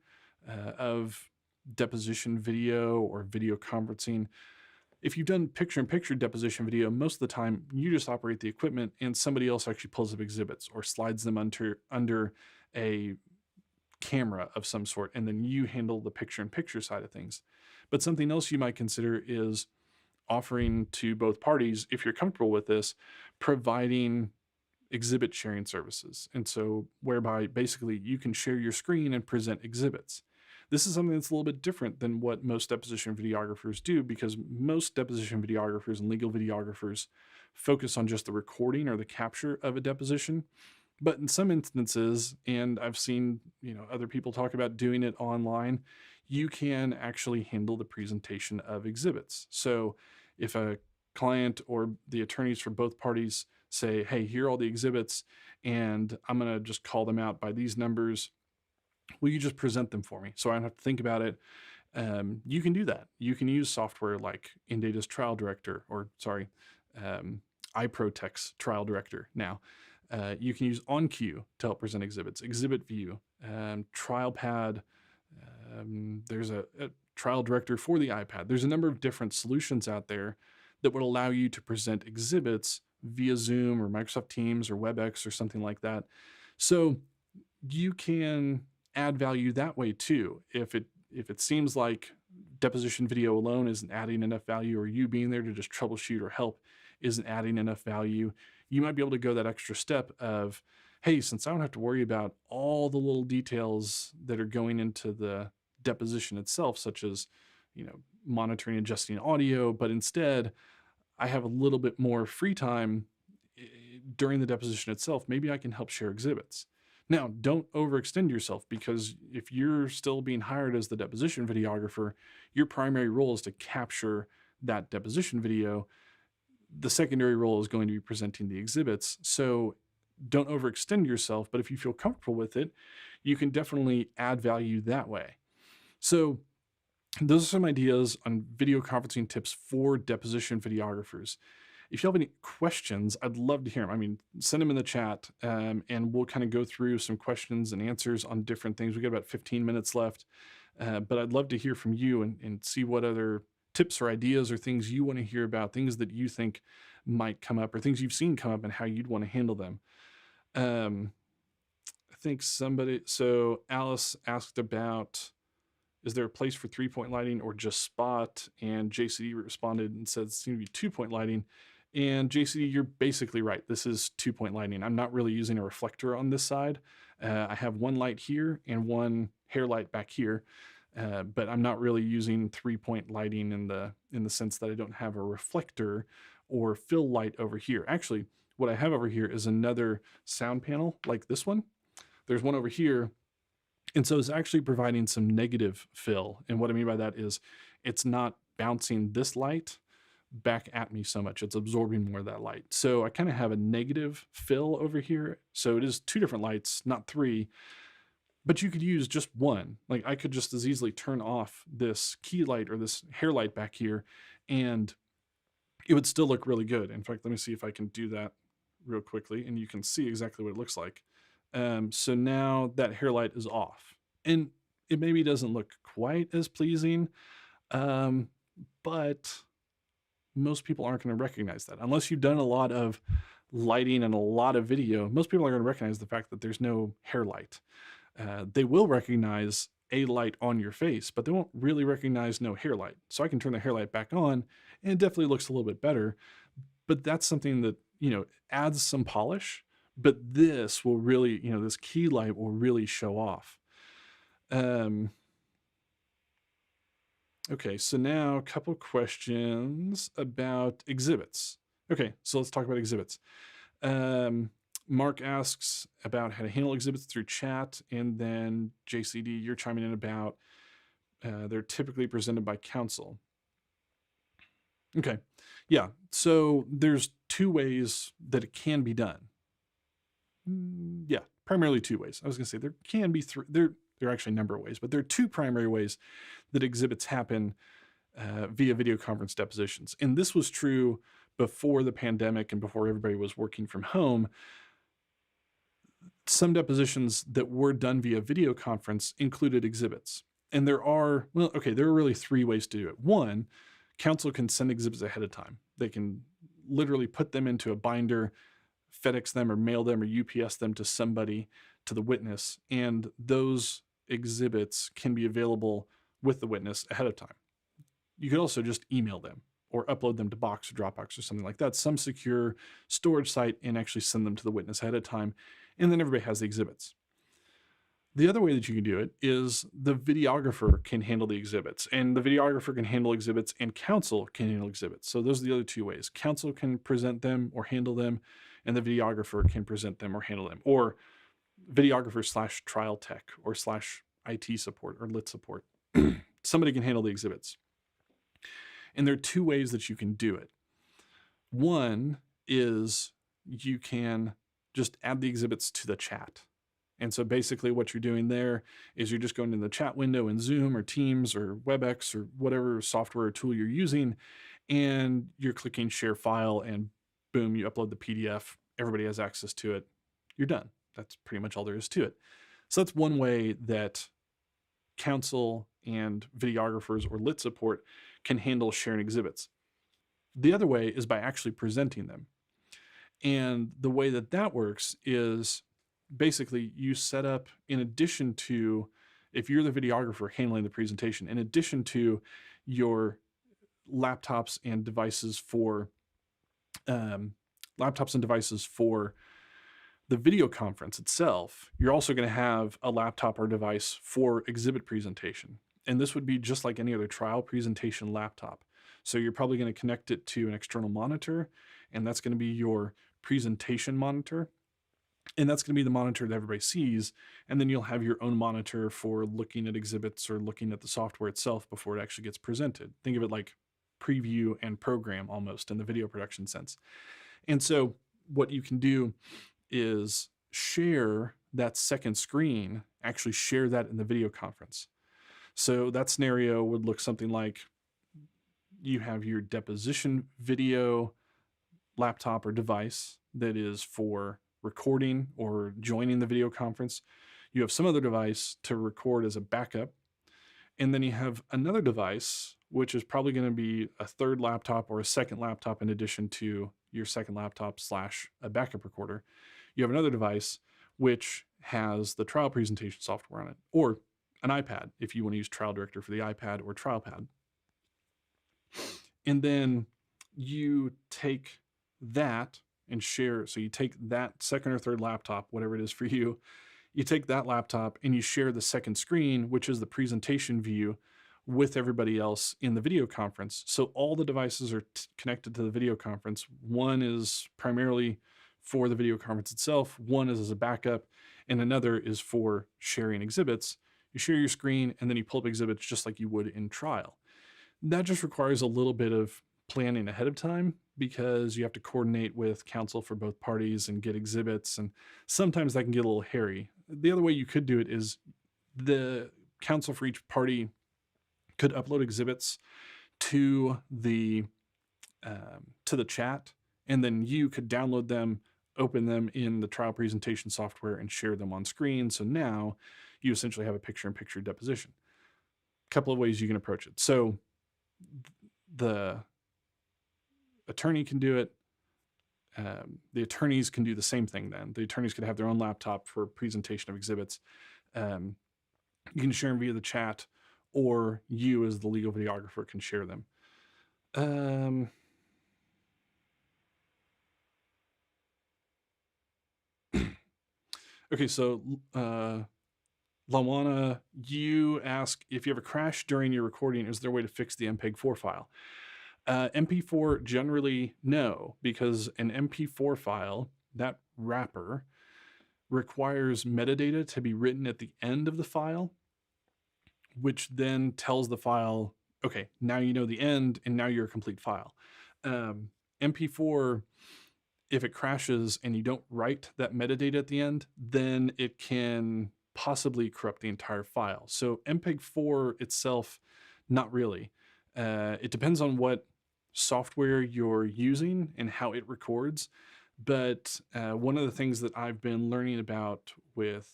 of deposition video or video conferencing. If you've done picture-in-picture deposition video, most of the time you just operate the equipment and somebody else actually pulls up exhibits or slides them under a camera of some sort, and then you handle the picture-in-picture side of things. But something else you might consider is offering to both parties, if you're comfortable with this, providing exhibit sharing services. And so whereby basically you can share your screen and present exhibits. This is something that's a little bit different than what most deposition videographers do, because most deposition videographers and legal videographers focus on just the recording or the capture of a deposition. But in some instances, and I've seen, other people talk about doing it online, you can actually handle the presentation of exhibits. So if a client or the attorneys for both parties say, hey, here are all the exhibits, and I'm going to just call them out by these numbers, will you just present them for me so I don't have to think about it? You can do that. You can use software like Indata's Trial Director, or iProtex Trial Director now. You can use OnCue to help present exhibits, Exhibit View, TrialPad. There's a Trial Director for the iPad. There's a number of different solutions out there that would allow you to present exhibits via Zoom or Microsoft Teams or Webex or something like that. So you can add value that way too. If it seems like deposition video alone isn't adding enough value, or you being there to just troubleshoot or help isn't adding enough value, you might be able to go that extra step of, hey, since I don't have to worry about all the little details that are going into the deposition itself, such as, monitoring and adjusting audio, but instead I have a little bit more free time during the deposition itself, maybe I can help share exhibits. Now, don't overextend yourself, because if you're still being hired as the deposition videographer, your primary role is to capture that deposition video. The secondary role is going to be presenting the exhibits. So don't overextend yourself, but if you feel comfortable with it, you can definitely add value that way. So those are some ideas on video conferencing tips for deposition videographers. If you have any questions, I'd love to hear them. I mean, send them in the chat, and we'll kind of go through some questions and answers on different things. We got about 15 minutes left, but I'd love to hear from you and see what other tips or ideas or things you want to hear about, things that you think might come up or things you've seen come up and how you'd want to handle them. I think so Alice asked about, is there a place for 3-point lighting or just spot? And JCD responded and said it seemed to be 2-point lighting. And JCD, you're basically right. This is 2-point lighting. I'm not really using a reflector on this side. I have one light here and one hair light back here, but I'm not really using 3-point lighting in the sense that I don't have a reflector or fill light over here. Actually, what I have over here is another sound panel like this one. There's one over here. And so it's actually providing some negative fill. And what I mean by that is it's not bouncing this light back at me so much. It's absorbing more of that light. So I kind of have a negative fill over here. So it is 2 different lights, not 3, but you could use just one. Like I could just as easily turn off this key light or this hair light back here, and it would still look really good. In fact, let me see if I can do that real quickly, and you can see exactly what it looks like. So now that hair light is off, and it maybe doesn't look quite as pleasing, but most people aren't going to recognize that. Unless you've done a lot of lighting and a lot of video, most people are going to recognize the fact that there's no hair light. They will recognize a light on your face, but they won't really recognize no hair light. So I can turn the hair light back on, and it definitely looks a little bit better. But that's something that, adds some polish. But this will really, this key light will really show off. Okay, so now a couple questions about exhibits. Okay, so let's talk about exhibits. Mark asks about how to handle exhibits through chat, and then JCD, you're chiming in about they're typically presented by counsel. Okay, yeah, so there's 2 ways that it can be done. Yeah, primarily 2 ways. I was gonna say there can be 3, there are actually a number of ways, but there are 2 primary ways that exhibits happen via video conference depositions. And this was true before the pandemic and before everybody was working from home. Some depositions that were done via video conference included exhibits. And there are really 3 ways to do it. 1, counsel can send exhibits ahead of time. They can literally put them into a binder, FedEx them or mail them or UPS them to somebody, to the witness, and those exhibits can be available with the witness ahead of time. You could also just email them or upload them to Box or Dropouts or something like that, some secure storage site, and actually send them to the witness ahead of time, and then everybody has the exhibits. The other way that you can do it is the videographer can handle the exhibits, and the videographer can handle exhibits and counsel can handle exhibits. So those are the other 2 ways. Counsel can present them or handle them, and the videographer can present them or handle them, or videographer / trial tech or / IT support or lit support. Somebody can handle the exhibits. And there are 2 ways that you can do it. One is you can just add the exhibits to the chat. And so basically what you're doing there is you're just going in the chat window in Zoom or Teams or Webex or whatever software or tool you're using, and you're clicking share file, and boom, you upload the PDF. Everybody has access to it. You're done. That's pretty much all there is to it. So that's one way that counsel and videographers or lit support can handle sharing exhibits. The other way is by actually presenting them. And the way that that works is basically you set up, in addition to, if you're the videographer handling the presentation, in addition to your laptops and devices for the video conference itself, you're also going to have a laptop or device for exhibit presentation. And this would be just like any other trial presentation laptop. So you're probably going to connect it to an external monitor, and that's going to be your presentation monitor. And that's going to be the monitor that everybody sees. And then you'll have your own monitor for looking at exhibits or looking at the software itself before it actually gets presented. Think of it like preview and program almost in the video production sense. And so what you can do is share that second screen, actually share that in the video conference. So that scenario would look something like you have your deposition video laptop or device that is for recording or joining the video conference. You have some other device to record as a backup. And then you have another device, which is probably going to be a third laptop or a second laptop in addition to your second laptop / a backup recorder. You have another device which has the trial presentation software on it, or an iPad if you want to use Trial Director for the iPad or TrialPad. And then you take that and share. So you take that second or third laptop, whatever it is for you, you take that laptop and you share the second screen, which is the presentation view, with everybody else in the video conference. So all the devices are connected to the video conference. One is primarily for the video conference itself, one is as a backup, and another is for sharing exhibits. You share your screen and then you pull up exhibits just like you would in trial. That just requires a little bit of planning ahead of time because you have to coordinate with counsel for both parties and get exhibits, and sometimes that can get a little hairy. The other way you could do it is the counsel for each party could upload exhibits to the chat, and then you could download them, open them in the trial presentation software, and share them on screen. So now you essentially have a picture-in-picture deposition. A couple of ways you can approach it. So the attorney can do it. The attorneys can do the same thing then. The attorneys could have their own laptop for presentation of exhibits. You can share them via the chat, or you as the legal videographer can share them. Okay, so Lawana, you ask, if you have a crash during your recording, is there a way to fix the MPEG-4 file? MP4 generally no, because an MP4 file, that wrapper, requires metadata to be written at the end of the file, which then tells the file, okay, now you know the end and now you're a complete file. MP4, if it crashes and you don't write that metadata at the end, then it can possibly corrupt the entire file. So MPEG-4 itself, not really. It depends on what software you're using and how it records. But one of the things that I've been learning about with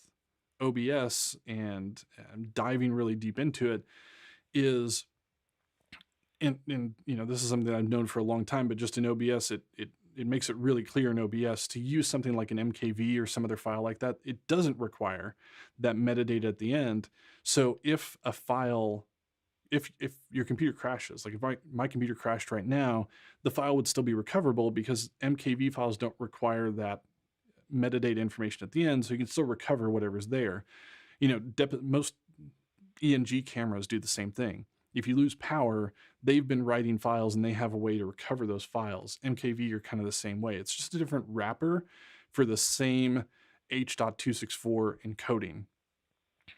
OBS and diving really deep into it is, and you know, this is something that I've known for a long time, but just in OBS, it makes it really clear in OBS to use something like an MKV or some other file like that. It doesn't require that metadata at the end. So if a file, if your computer crashes, like if my computer crashed right now, the file would still be recoverable because MKV files don't require that metadata information at the end, so you can still recover whatever's there. You know, most ENG cameras do the same thing. If you lose power, they've been writing files and they have a way to recover those files. MKV are kind of the same way. It's just a different wrapper for the same H.264 encoding.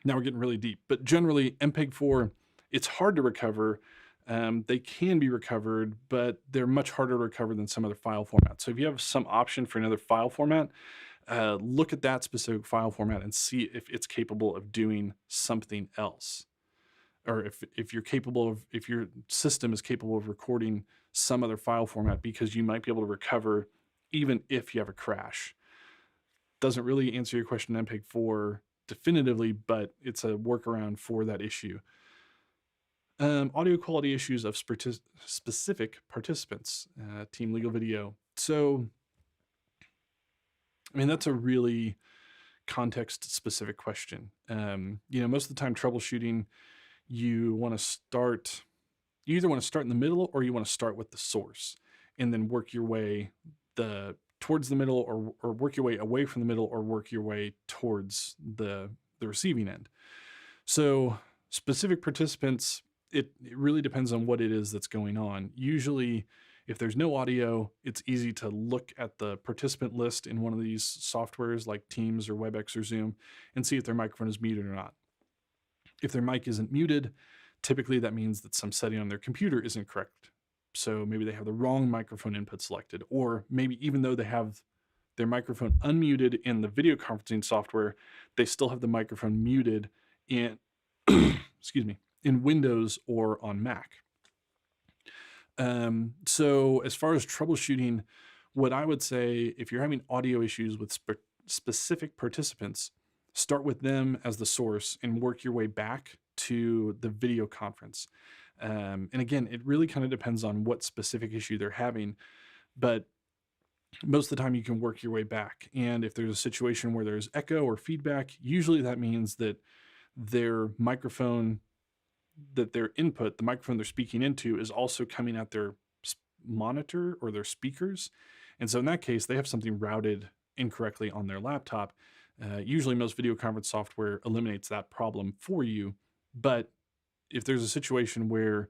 Now we're getting really deep, but generally MPEG-4, it's hard to recover. They can be recovered, but they're much harder to recover than some other file formats. So if you have some option for another file format, look at that specific file format and see if it's capable of doing something else. Or if you're capable of, if your system is capable of recording some other file format, because you might be able to recover even if you have a crash. Doesn't really answer your question on MPEG-4 definitively, but it's a workaround for that issue. Audio quality issues of specific participants, Team Legal Video. So, I mean, that's a really context-specific question. You know, most of the time troubleshooting, you want to start, you either want to start in the middle or you want to start with the source and then work your way towards the middle, or work your way away from the middle, or work your way towards the receiving end. So specific participants, it really depends on what it is that's going on. Usually, if there's no audio, it's easy to look at the participant list in one of these softwares like Teams or Webex or Zoom and see if their microphone is muted or not. If their mic isn't muted, typically that means that some setting on their computer isn't correct. So maybe they have the wrong microphone input selected, or maybe even though they have their microphone unmuted in the video conferencing software, they still have the microphone muted in, excuse me, in Windows or on Mac. So as far as troubleshooting, what I would say, if you're having audio issues with specific participants, start with them as the source and work your way back to the video conference. And again, it really kind of depends on what specific issue they're having, but most of the time you can work your way back. And if there's a situation where there's echo or feedback, usually that means that their microphone, that their input, the microphone they're speaking into, is also coming at their monitor or their speakers. And so in that case, they have something routed incorrectly on their laptop. Usually most video conference software eliminates that problem for you. But if there's a situation where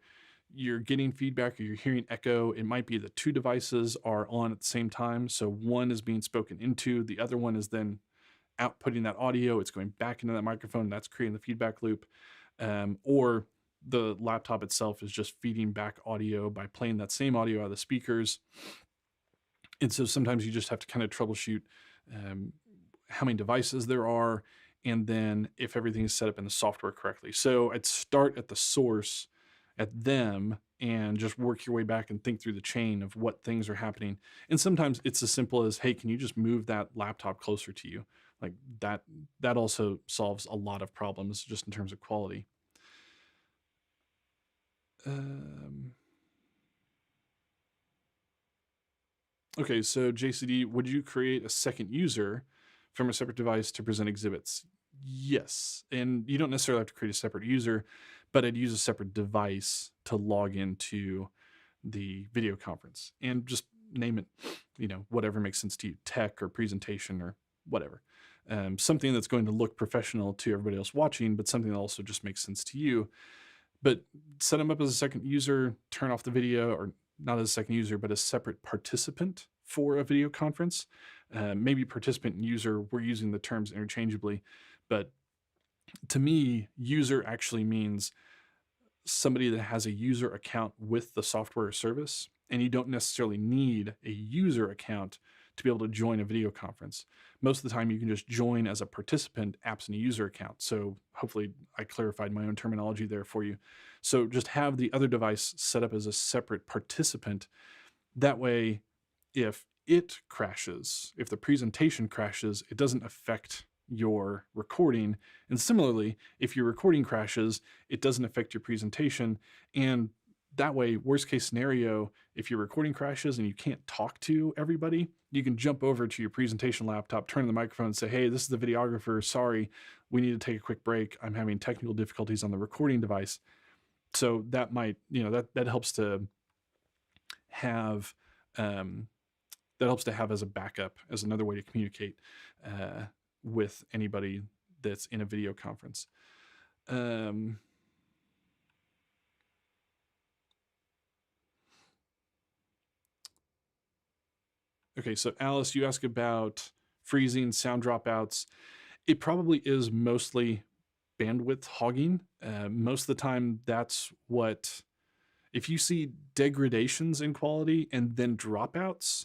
you're getting feedback or you're hearing echo, it might be that two devices are on at the same time. So one is being spoken into, the other one is then outputting that audio. It's going back into that microphone. That's creating the feedback loop. Or the laptop itself is just feeding back audio by playing that same audio out of the speakers. And so sometimes you just have to kind of troubleshoot how many devices there are, and then if everything is set up in the software correctly. So I'd start at the source, at them, and just work your way back and think through the chain of what things are happening. And sometimes it's as simple as, hey, can you just move that laptop closer to you? Like that also solves a lot of problems just in terms of quality. Okay, so JCD, would you create a second user from a separate device to present exhibits? Yes, and you don't necessarily have to create a separate user, but I'd use a separate device to log into the video conference and just name it, whatever makes sense to you, tech or presentation or whatever. Something that's going to look professional to everybody else watching, but something that also just makes sense to you. But set them up as a second user, turn off the video, or not as a second user, but a separate participant for a video conference. Maybe participant and user, we're using the terms interchangeably, but to me, user actually means somebody that has a user account with the software or service, and you don't necessarily need a user account to be able to join a video conference. Most of the time you can just join as a participant absent a user account. So hopefully I clarified my own terminology there for you. So just have the other device set up as a separate participant. That way, if it crashes, if the presentation crashes, it doesn't affect your recording. And similarly, if your recording crashes, it doesn't affect your presentation. And that way, worst case scenario, if your recording crashes and you can't talk to everybody, you can jump over to your presentation laptop, turn the microphone and say, hey, this is the videographer. Sorry, we need to take a quick break. I'm having technical difficulties on the recording device. So that might, that helps to have, as a backup, as another way to communicate with anybody that's in a video conference. Okay, so Alice, you ask about freezing, sound dropouts. It probably is mostly bandwidth hogging. Most of the time, that's what, if you see degradations in quality and then dropouts,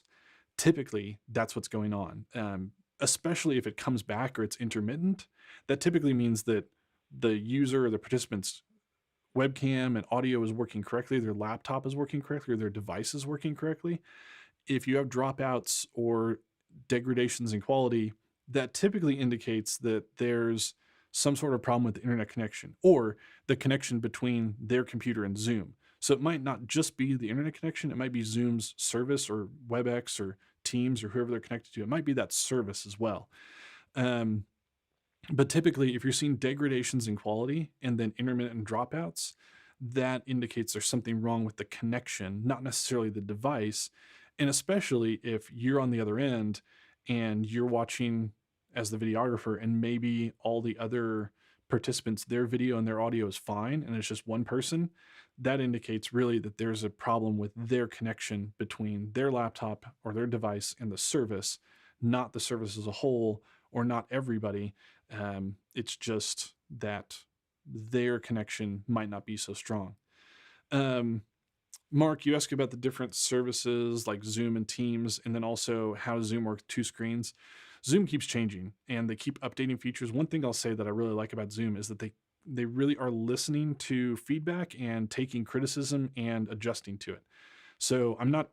typically that's what's going on. Especially if it comes back or it's intermittent, that typically means that the user or the participant's webcam and audio is working correctly, their laptop is working correctly, or their device is working correctly. If you have dropouts or degradations in quality, that typically indicates that there's some sort of problem with the internet connection or the connection between their computer and Zoom. So it might not just be the internet connection, it might be Zoom's service or Webex or Teams or whoever they're connected to. It might be that service as well. But typically, if you're seeing degradations in quality and then intermittent dropouts, that indicates there's something wrong with the connection, not necessarily the device. And especially if you're on the other end and you're watching as the videographer and maybe all the other participants, their video and their audio is fine and it's just one person, that indicates really that there's a problem with their connection between their laptop or their device and the service, not the service as a whole or not everybody. It's just that their connection might not be so strong. Mark, you asked about the different services like Zoom and Teams, and then also how Zoom works two screens. Zoom keeps changing and they keep updating features. One thing I'll say that I really like about Zoom is that they really are listening to feedback and taking criticism and adjusting to it. So I'm not,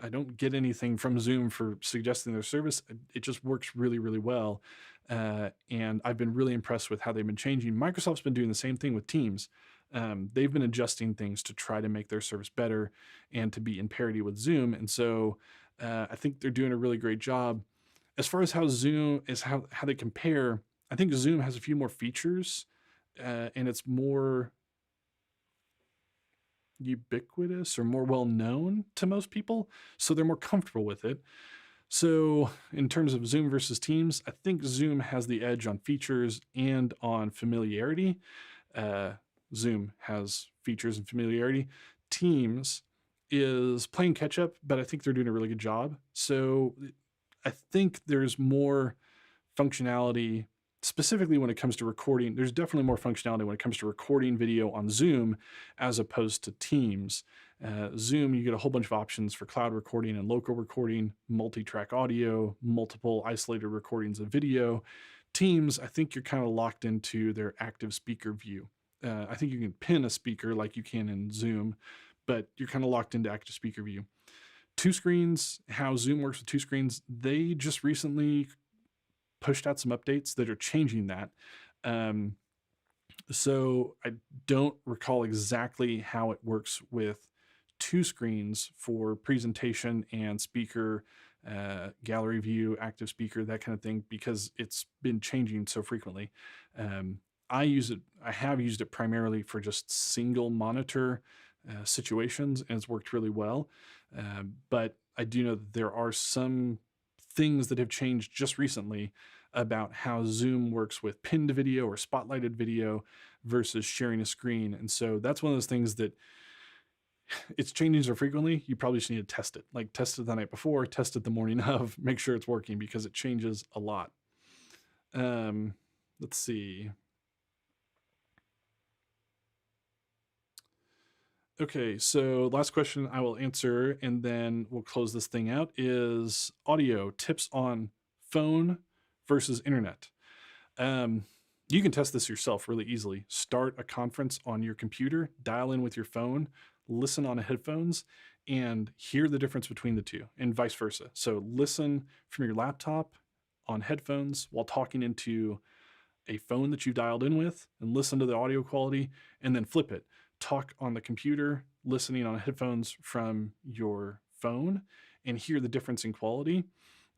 I don't get anything from Zoom for suggesting their service. It just works really, really well. And I've been really impressed with how they've been changing. Microsoft's been doing the same thing with Teams. They've been adjusting things to try to make their service better and to be in parity with Zoom. And so I think they're doing a really great job. As far as how Zoom is, how they compare, I think Zoom has a few more features and it's more ubiquitous or more well known to most people, so they're more comfortable with it. So in terms of Zoom versus Teams, I think Zoom has the edge on features and on familiarity. Zoom has features and familiarity. Teams is playing catch up, but I think they're doing a really good job. So I think there's more functionality specifically when it comes to recording. There's definitely more functionality when it comes to recording video on Zoom as opposed to Teams. Zoom, you get a whole bunch of options for cloud recording and local recording, multi-track audio, multiple isolated recordings of video. Teams, I think you're kind of locked into their active speaker view. I think you can pin a speaker like you can in Zoom, but you're kind of locked into active speaker view. Two screens, how Zoom works with two screens, they just recently pushed out some updates that are changing that. So I don't recall exactly how it works with two screens for presentation and speaker, gallery view, active speaker, that kind of thing, because it's been changing so frequently. I have used it primarily for just single monitor situations, and it's worked really well. But I do know that there are some things that have changed just recently about how Zoom works with pinned video or spotlighted video versus sharing a screen. And so that's one of those things that it's changing so frequently, you probably just need to test it. Like test it the night before, test it the morning of, make sure it's working because it changes a lot. Let's see. Okay, so last question I will answer and then we'll close this thing out is audio tips on phone versus internet. You can test this yourself really easily. Start a conference on your computer, dial in with your phone, listen on headphones, and hear the difference between the two, and vice versa. So listen from your laptop on headphones while talking into a phone that you dialed in with, and listen to the audio quality, and then flip it. Talk on the computer, listening on headphones from your phone, and hear the difference in quality.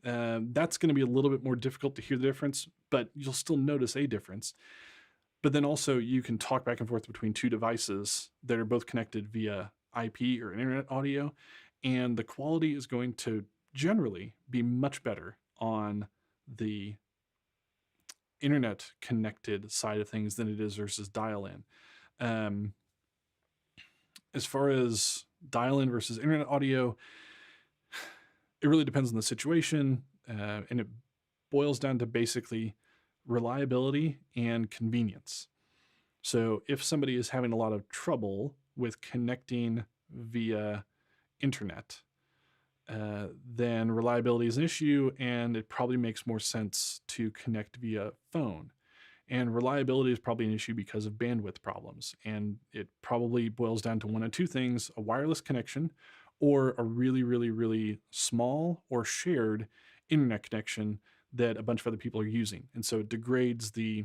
That's going to be a little bit more difficult to hear the difference, but you'll still notice a difference. But then also you can talk back and forth between two devices that are both connected via IP or internet audio, and the quality is going to generally be much better on the internet connected side of things than it is versus dial-in. As far as dial-in versus internet audio, it really depends on the situation, and it boils down to basically reliability and convenience. So if somebody is having a lot of trouble with connecting via internet, then reliability is an issue, and it probably makes more sense to connect via phone. And reliability is probably an issue because of bandwidth problems. And it probably boils down to one of two things: a wireless connection or a really, really, really small or shared internet connection that a bunch of other people are using. And so it degrades the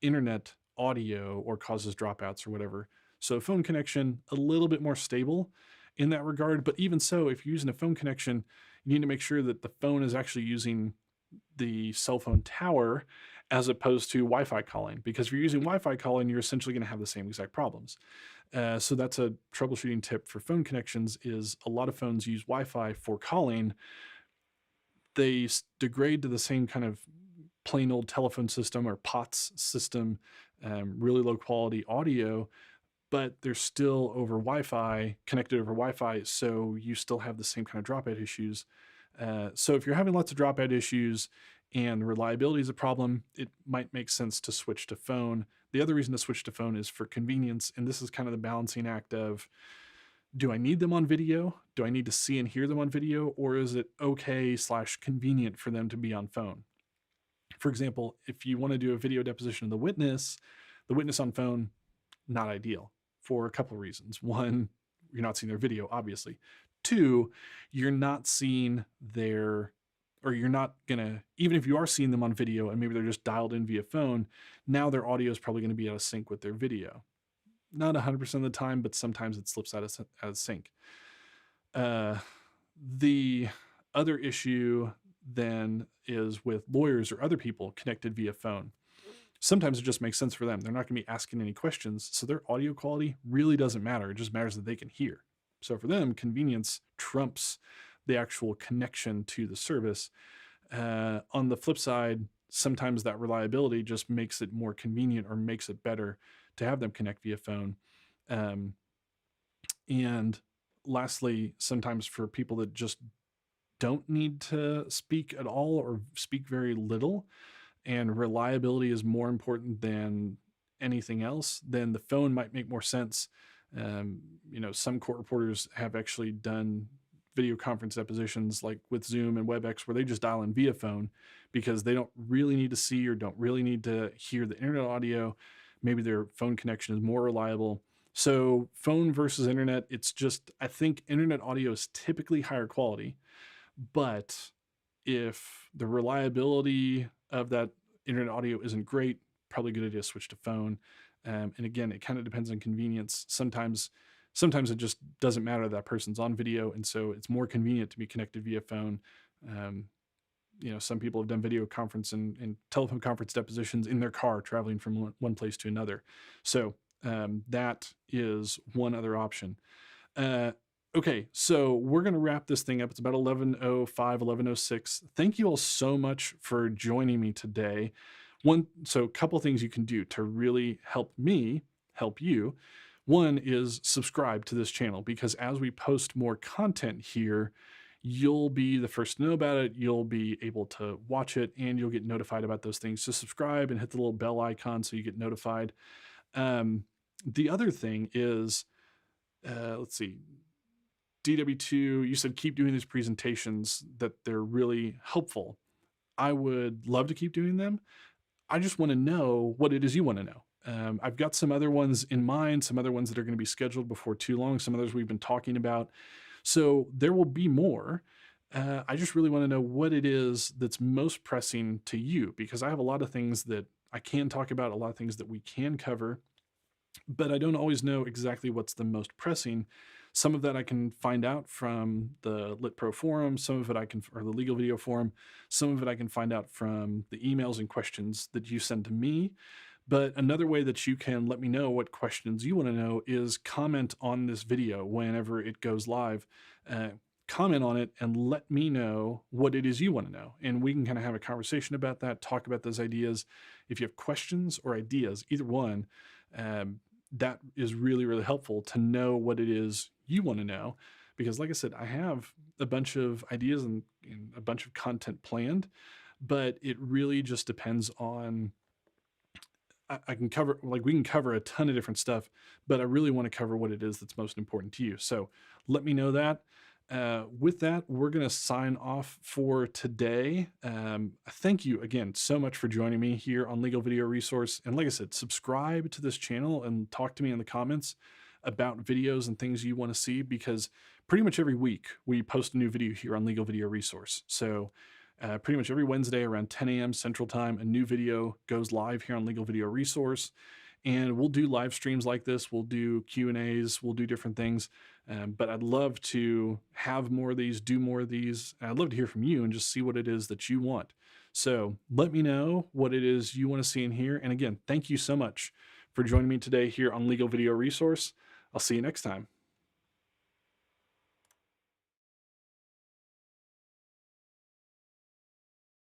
internet audio or causes dropouts or whatever. So a phone connection, a little bit more stable in that regard. But even so, if you're using a phone connection, you need to make sure that the phone is actually using the cell phone tower as opposed to Wi-Fi calling, because if you're using Wi-Fi calling, you're essentially going to have the same exact problems. So that's a troubleshooting tip for phone connections: is a lot of phones use Wi-Fi for calling. They degrade to the same kind of plain old telephone system or POTS system, really low quality audio, but they're still over Wi-Fi, connected over Wi-Fi, so you still have the same kind of dropout issues. So if you're having lots of dropout issues and reliability is a problem, it might make sense to switch to phone. The other reason to switch to phone is for convenience, and this is kind of the balancing act of, do I need them on video? Do I need to see and hear them on video? Or is it okay/convenient for them to be on phone? For example, if you want to do a video deposition of the witness on phone, not ideal for a couple of reasons. One, you're not seeing their video, obviously. Two, you're not seeing their, or you're not gonna, even if you are seeing them on video and maybe they're just dialed in via phone, now their audio is probably going to be out of sync with their video. Not 100% of the time, but sometimes it slips out of sync. The other issue then is with lawyers or other people connected via phone. sometimes it just makes sense for them. They're not going to be asking any questions, so their audio quality really doesn't matter. It just matters that they can hear. So for them, convenience trumps the actual connection to the service. On the flip side, sometimes that reliability just makes it more convenient or makes it better to have them connect via phone. And lastly, sometimes for people that just don't need to speak at all or speak very little, and reliability is more important than anything else, then the phone might make more sense. Some court reporters have actually done video conference depositions like with Zoom and Webex where they just dial in via phone because they don't really need to see or don't really need to hear the internet audio. Maybe their phone connection is more reliable. So phone versus internet, it's just, I think internet audio is typically higher quality, but if the reliability of that internet audio isn't great, probably a good idea to switch to phone. And again, it kind of depends on convenience. Sometimes it just doesn't matter that person's on video, and so it's more convenient to be connected via phone. Some people have done video conference and telephone conference depositions in their car traveling from one place to another. So that is one other option. Okay, so we're going to wrap this thing up. It's about 11:05, 11:06. Thank you all so much for joining me today. A couple things you can do to really help me help you. One is subscribe to this channel, because as we post more content here, you'll be the first to know about it. You'll be able to watch it and you'll get notified about those things. So subscribe and hit the little bell icon so you get notified. The other thing is, let's see, DW2, you said keep doing these presentations, that they're really helpful. I would love to keep doing them. I just want to know what it is you want to know. I've got some other ones in mind, some other ones that are going to be scheduled before too long, some others we've been talking about. So there will be more. I just really want to know what it is that's most pressing to you, because I have a lot of things that I can talk about, a lot of things that we can cover, but I don't always know exactly what's the most pressing. Some of that I can find out from the Lit Pro forum, some of it or the Legal Video forum, some of it I can find out from the emails and questions that you send to me. But another way that you can let me know what questions you want to know is comment on this video whenever it goes live. Comment on it and let me know what it is you want to know. And we can kind of have a conversation about that, talk about those ideas. If you have questions or ideas, either one, that is really, really helpful to know what it is you want to know. Because like I said, I have a bunch of ideas and a bunch of content planned, but it really just depends on, we can cover a ton of different stuff, but I really want to cover what it is that's most important to you. So let me know that. With that, we're going to sign off for today. Thank you again so much for joining me here on Legal Video Resource. And like I said, subscribe to this channel and talk to me in the comments about videos and things you want to see, because pretty much every week we post a new video here on Legal Video Resource. So pretty much every Wednesday around 10 a.m. Central Time, a new video goes live here on Legal Video Resource. And we'll do live streams like this. We'll do Q&As. We'll do different things. But I'd love to have more of these, do more of these. I'd love to hear from you and just see what it is that you want. So let me know what it is you want to see in here. And again, thank you so much for joining me today here on Legal Video Resource. I'll see you next time.